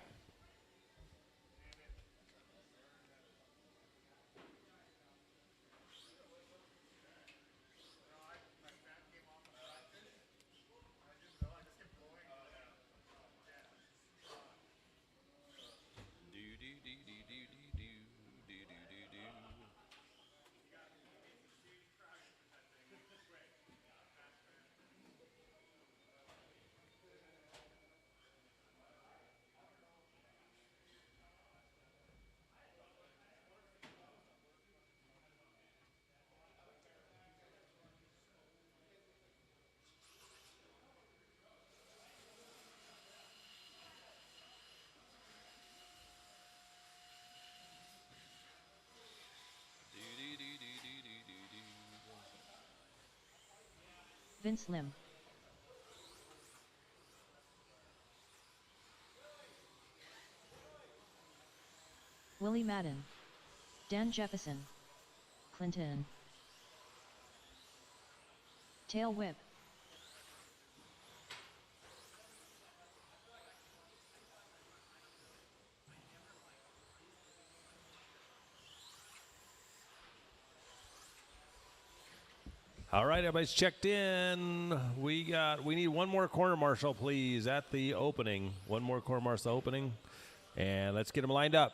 Vince Lim. Willie Madden. Dan Jefferson. Clinton. Tail whip. All right, everybody's checked in. We need one more corner marshal, please, at the opening. One more corner marshal opening. And let's get them lined up.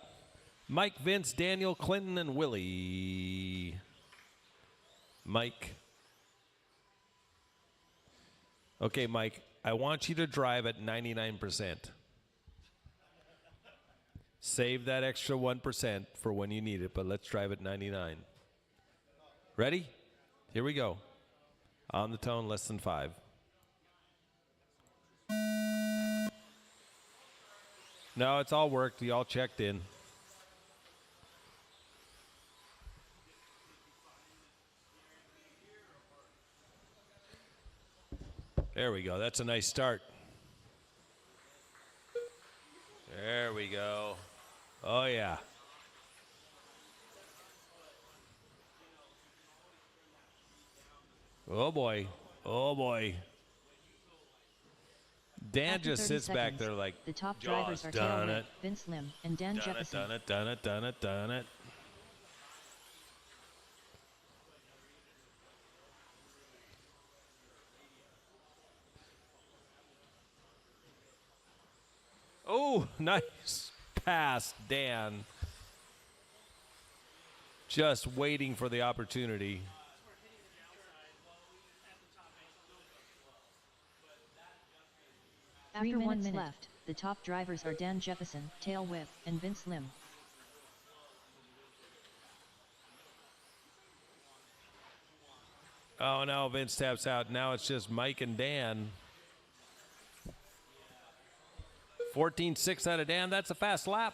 Mike, Vince, Daniel, Clinton, and Willie. Mike. Okay, Mike, I want you to drive at 99%. Save that extra 1% for when you need it, but let's drive at 99. Ready? Here we go. On the tone, less than 5. No, it's all worked. You all checked in. There we go. That's a nice start. There we go. Oh, yeah. Oh, boy. Oh, boy. Dan After just 30 sits back seconds, there like, the top drivers are done Tail it. Whip, Vince Lim, and Dan Done it, Jefferson. done it, done it, done it, done it. Oh, nice pass, Dan. Just waiting for the opportunity. After 1 minute left, the top drivers are Dan Jefferson, Tail Whip, and Vince Lim. Oh, no, Vince taps out. Now it's just Mike and Dan. 14.6 out of Dan. That's a fast lap.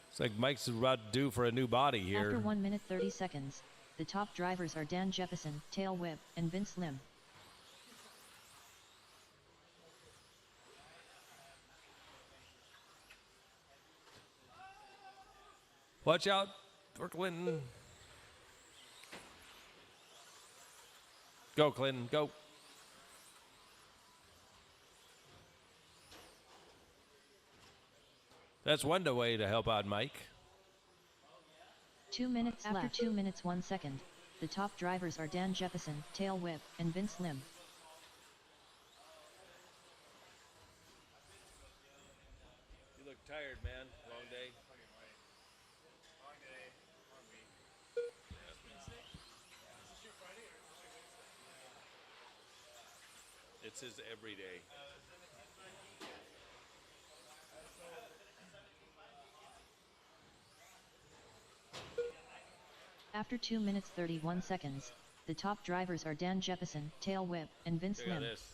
It's like Mike's about due for a new body here. After 1 minute 30 seconds, the top drivers are Dan Jefferson, Tail Whip, and Vince Lim. Watch out for Clinton. Go, Clinton, go. That's one way to help out Mike. 2 minutes left. After 2 minutes 1 second, the top drivers are Dan Jefferson, Tail Whip, and Vince Lim. You look tired, man. Long day. It's his every day. After 2 minutes 31 seconds, the top drivers are Dan Jefferson, Tail Whip, and Vince Look at Lim. this.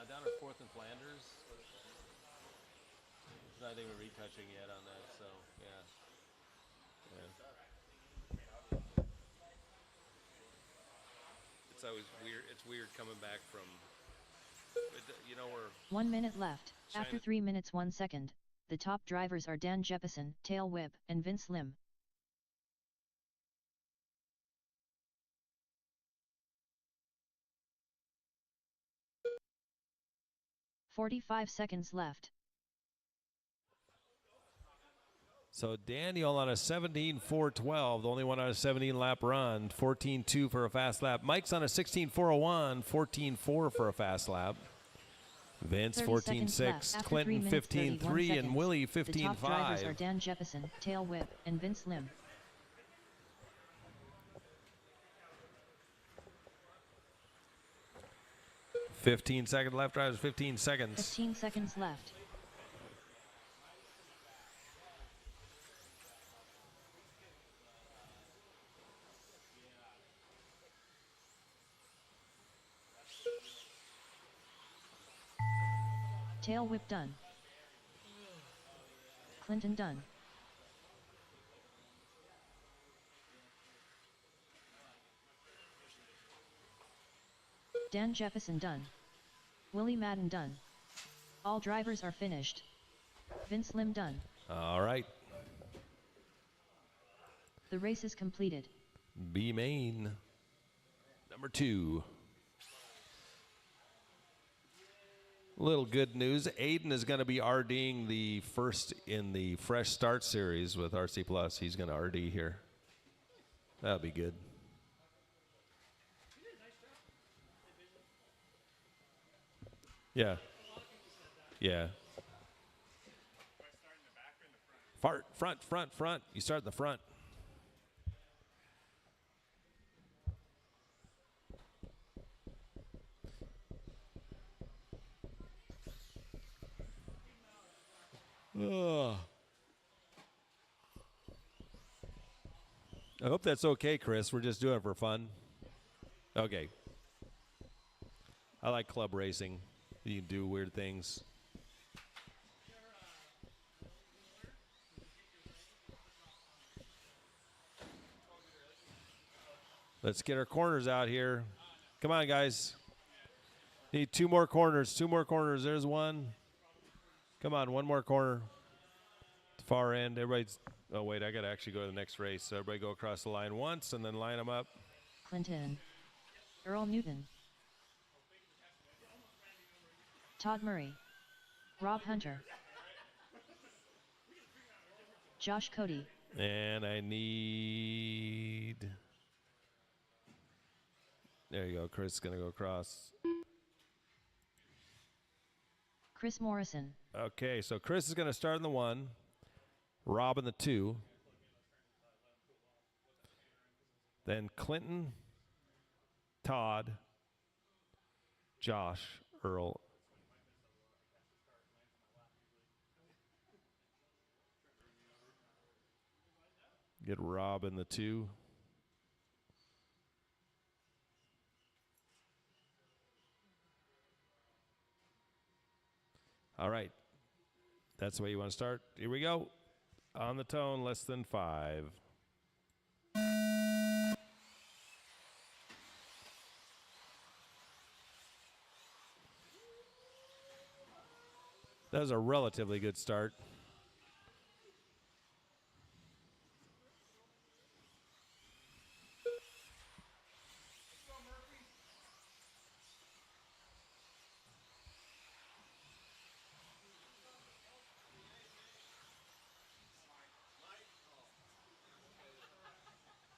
down at 4th and Flanders. Not even retouching yet on that, so yeah. It's always weird. It's weird coming back from, we're 1 minute left. After China- 3 minutes 1 second, the top drivers are Dan Jeppesen, Tail Whip, and Vince Lim. 45 seconds left. So Daniel on a 17.412, the only one on a 17 lap run, 14.2 for a fast lap. Mike's on a 16.401, 14.4 for a fast lap. Vince 30 seconds left. 14.6, After Clinton 3 minutes, 31 15.3, and seconds. Willie The top drivers are 15.5. Dan Jeppesen, Tail Whip, and Vince Lim. 15-second left, drivers, 15 seconds. 15 seconds left. Tail Whip done. Clinton done. Dan Jeppesen done. Willie Madden done. All drivers are finished. Vince Lim done. All right, The race is completed. B main, number 2. Little good news. Aiden is going to be RDing the first in the Fresh Start series with RC Plus. He's going to RD here. That'll be good. Yeah. Yeah. Front. You start in the front. Ugh. I hope that's okay, Chris. We're just doing it for fun. Okay. I like club racing. You can do weird things. Let's get our corners out here. Come on, guys. Need 2 more corners. 2 more corners. There's one. Come on, 1 more corner. Far end. Everybody's. Oh, wait. I got to actually go to the next race. So everybody go across the line once and then line them up. Clinton. Earl Newton. Todd Murray. Rob Hunter. Josh Cody. And I need. There you go. Chris is going to go across. Chris Morrison. Okay, so Chris is going to start in the 1, Rob in the 2, then Clinton, Todd, Josh, Earl. Get Rob in the 2. All right. That's the way you want to start. Here we go. On the tone, less than 5. That was a relatively good start.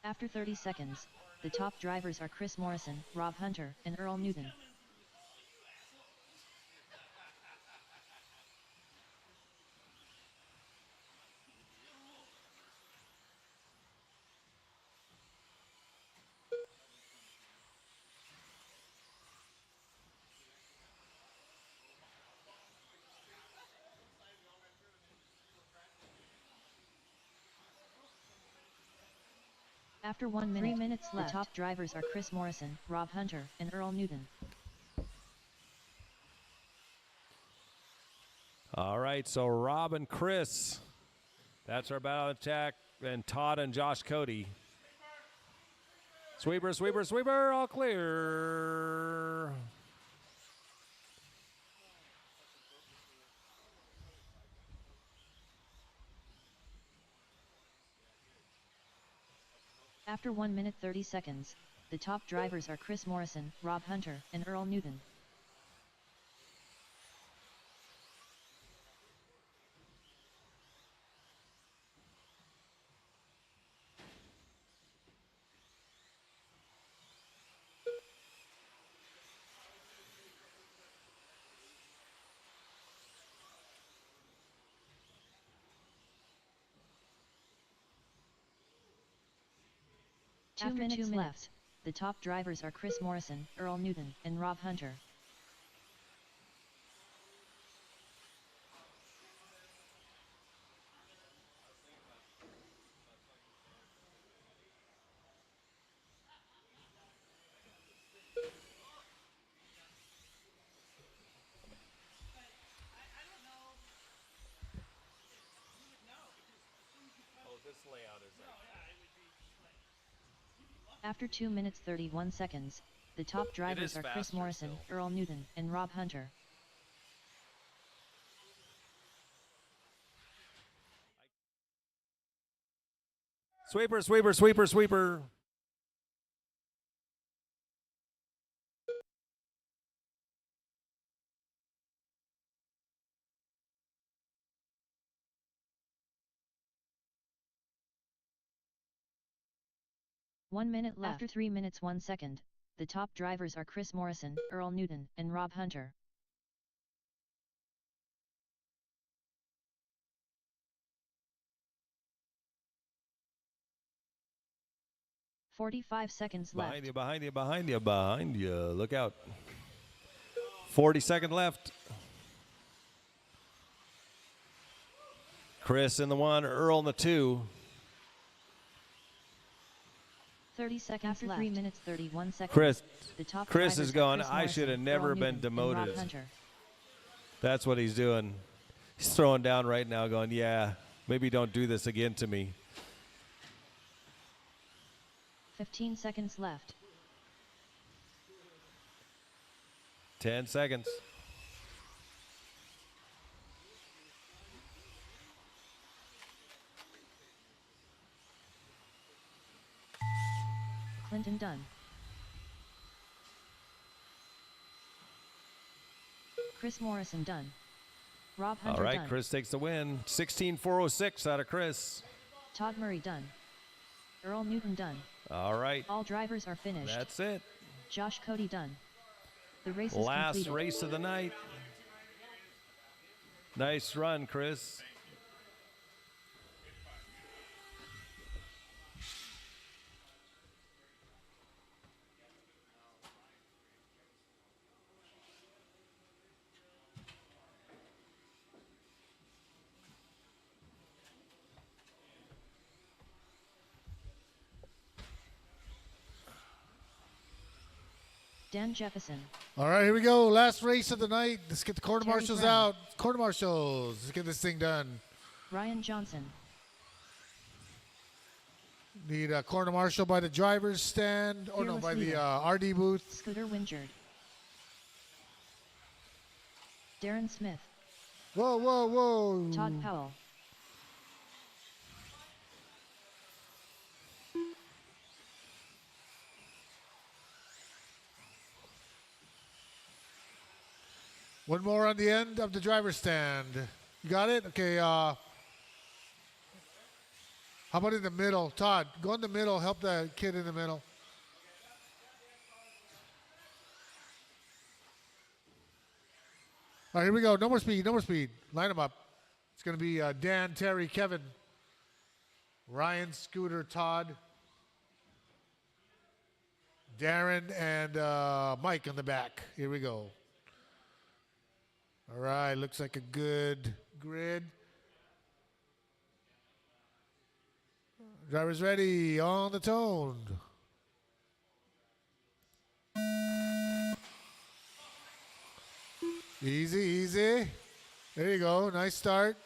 After 30 seconds, the top drivers are Chris Morrison, Rob Hunter, and Earl Newton. After 1 minute, 3 minutes left, the top drivers are Chris Morrison, Rob Hunter, and Earl Newton. All right, so Rob and Chris. That's our battle attack. And Todd and Josh Cody. Sweeper, sweeper, sweeper, all clear. After 1 minute 30 seconds, the top drivers are Chris Morrison, Rob Hunter, and Earl Newton. After 2 minutes left, the top drivers are Chris Morrison, Earl Newton, and Rob Hunter. After 2 minutes 31 seconds, the top drivers are Chris faster Morrison, still. Earl Newton, and Rob Hunter. Sweeper, sweeper, sweeper, sweeper. One minute left. After 3 minutes 1 second, the top drivers are Chris Morrison, Earl Newton, and Rob Hunter. "45 seconds left. Behind you, behind you, behind you, behind you. Look out. 40-second left. Chris in the 1, Earl in the 2. 30 seconds after left. 3 minutes 31 seconds. Chris, the top Chris drivers is are going, Chris I should have Morrison, never Earl been Newton, and Rob demoted. Hunter. That's what he's doing. He's throwing down right now, going, yeah, maybe don't do this again to me. 15 seconds left. 10 seconds. Clinton done. Chris Morrison done. Rob Hunter All right, done. Chris takes the win. 16,406 out of Chris. Todd Murray done. Earl Newton done. All right, All drivers are finished. that's it. Josh Cody done. The race is Last completed. race of the night. Nice run, Chris. Dan Jefferson. All right, here we go. Last race of the night. Let's get the quarter Terry marshals Brown. out. Quarter marshals. Let's get this thing done. Ryan Johnson. Need a corner marshal by the driver's stand. Or no, Fearless by the leader. RD booth. Scooter Wingerd. Darren Smith. Whoa, whoa, whoa. Todd Powell. One more on the end of the driver's stand. You got it? Okay. How about in the middle? Todd, go in the middle. Help the kid in the middle. All right, here we go. No more speed. No more speed. Line them up. It's going to be Dan, Terry, Kevin, Ryan, Scooter, Todd, Darren, and Mike in the back. Here we go. All right, looks like a good grid. Drivers ready, on the tone. Easy, easy. There you go. Nice start.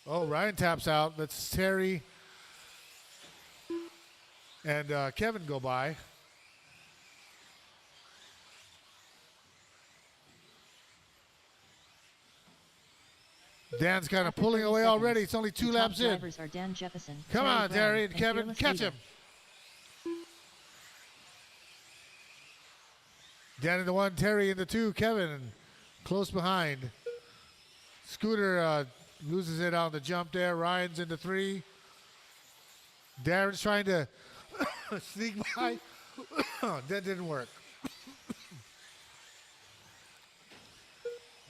Oh, Ryan taps out. Let's Terry and Kevin go by. Dan's kind of After pulling 30 away seconds, already. It's only 2 the top laps in. drivers are Dan Jefferson, Come Terry on, Brown, Terry and Kevin. Fearless Catch Leader. him. Dan in the 1, Terry in the 2, Kevin close behind. Scooter loses it on the jump there. Ryan's in the 3. Darren's trying to sneak by. That didn't work.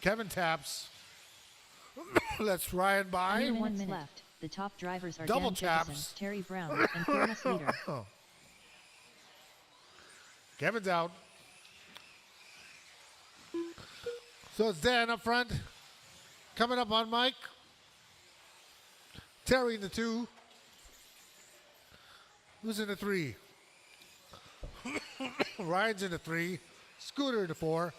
Kevin taps. Let's Ryan by. 3 minutes left. The top drivers are Double Dan Jefferson, taps. Terry Brown, and Fearless Leader. Kevin's out. So it's Dan up front. Coming up on Mike. Terry in the 2. Who's in the 3? Ryan's in the 3. Scooter in the 4.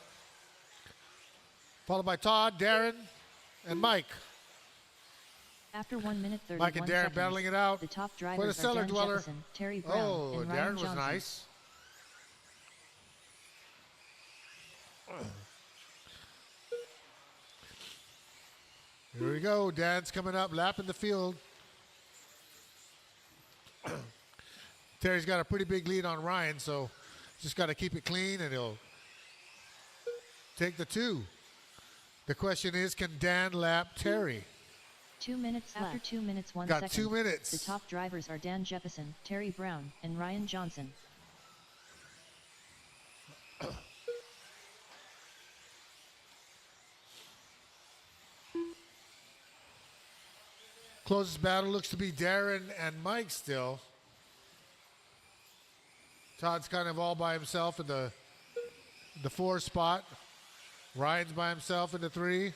Followed by Todd, Darren, and Mike. After 1 minute 31 Mike and Darren seconds, battling it out. the top For the drivers are cellar Dan dweller. Jefferson, Terry Brown, Oh, and Ryan Darren was Johnson. nice. Here we go. Dan's coming up, lapping the field. Terry's got a pretty big lead on Ryan, so just got to keep it clean, and he'll take the 2. The question is, can Dan lap Terry? 2 minutes left. After 2 minutes, 1 Got second. 2 minutes. The top drivers are Dan Jefferson, Terry Brown, and Ryan Johnson. Closest battle looks to be Darren and Mike still. Todd's kind of all by himself in the 4 spot. Ryan's by himself in the 3.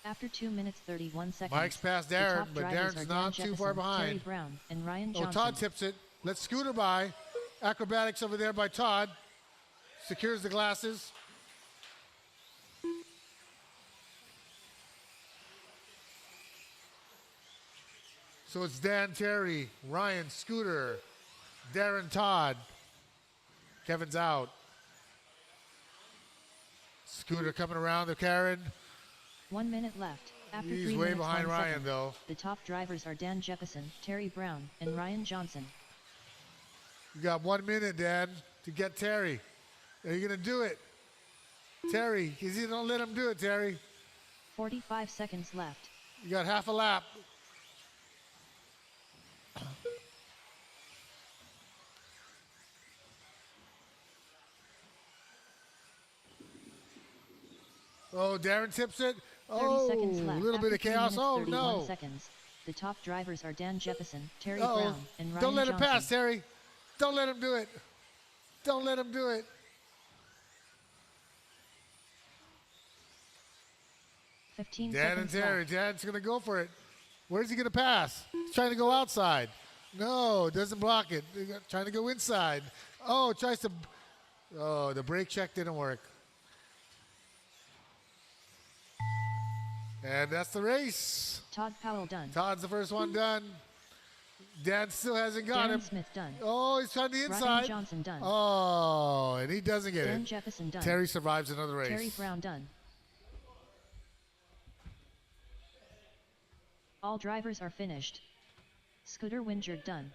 After 2 minutes 31 seconds, Mike's past the Darren, top but drivers Darren's are not Dan too far Jefferson, Terry behind. Brown, and Ryan Oh, Johnson. Todd tips it. Let's Scooter by. Acrobatics over there by Todd. Secures the glasses. So it's Dan, Terry, Ryan, Scooter, Darren, Todd. Kevin's out. Scooter coming around the Karen. 1 minute left. After He's 3 way minutes, behind 1 Ryan, second, though. the top drivers are Dan Jefferson, Terry Brown, and Ryan Johnson. You got 1 minute, Dad, to get Terry. Are you going to do it? Terry, you don't let him do it, Terry. 45 seconds left. You got half a lap. Oh, Darren tips it. 30 seconds Oh, left. a little After bit of 3 chaos. minutes, Oh, 31 no. seconds. The top drivers are Dan Jefferson, Terry Uh-oh. Brown, and Ryan Don't let Johnson. him pass, Terry. Don't let him do it. Don't let him do it. Fifteen Dan and seconds Terry. left. Dad's going to go for it. Where's he going to pass? He's trying to go outside. No, doesn't block it. Trying to go inside. Oh, tries to. Oh, the brake check didn't work. And that's the race. Todd Powell done. Todd's the first one done. Dan still hasn't got Darren him. Smith done. Oh, he's trying the Ryan inside. Johnson done. Oh, and he doesn't get Dan it. Jefferson done. Terry survives another race. Terry Brown done. All drivers are finished. Scooter Wingert done.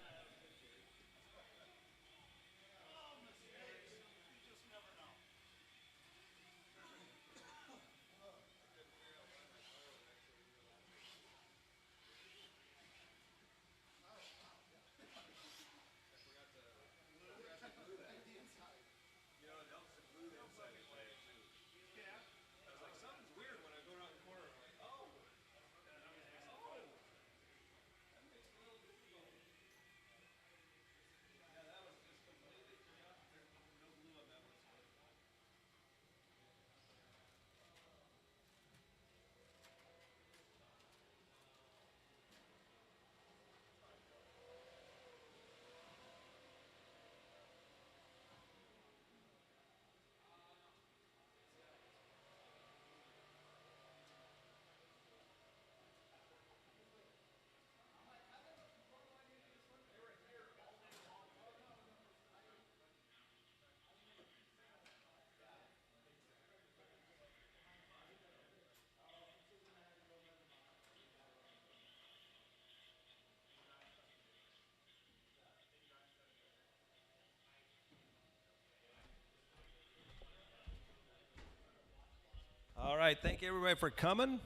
right, thank you everybody for coming.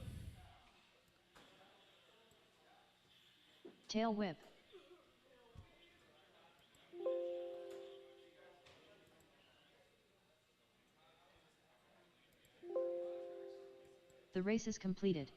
Tail whip. The race is completed.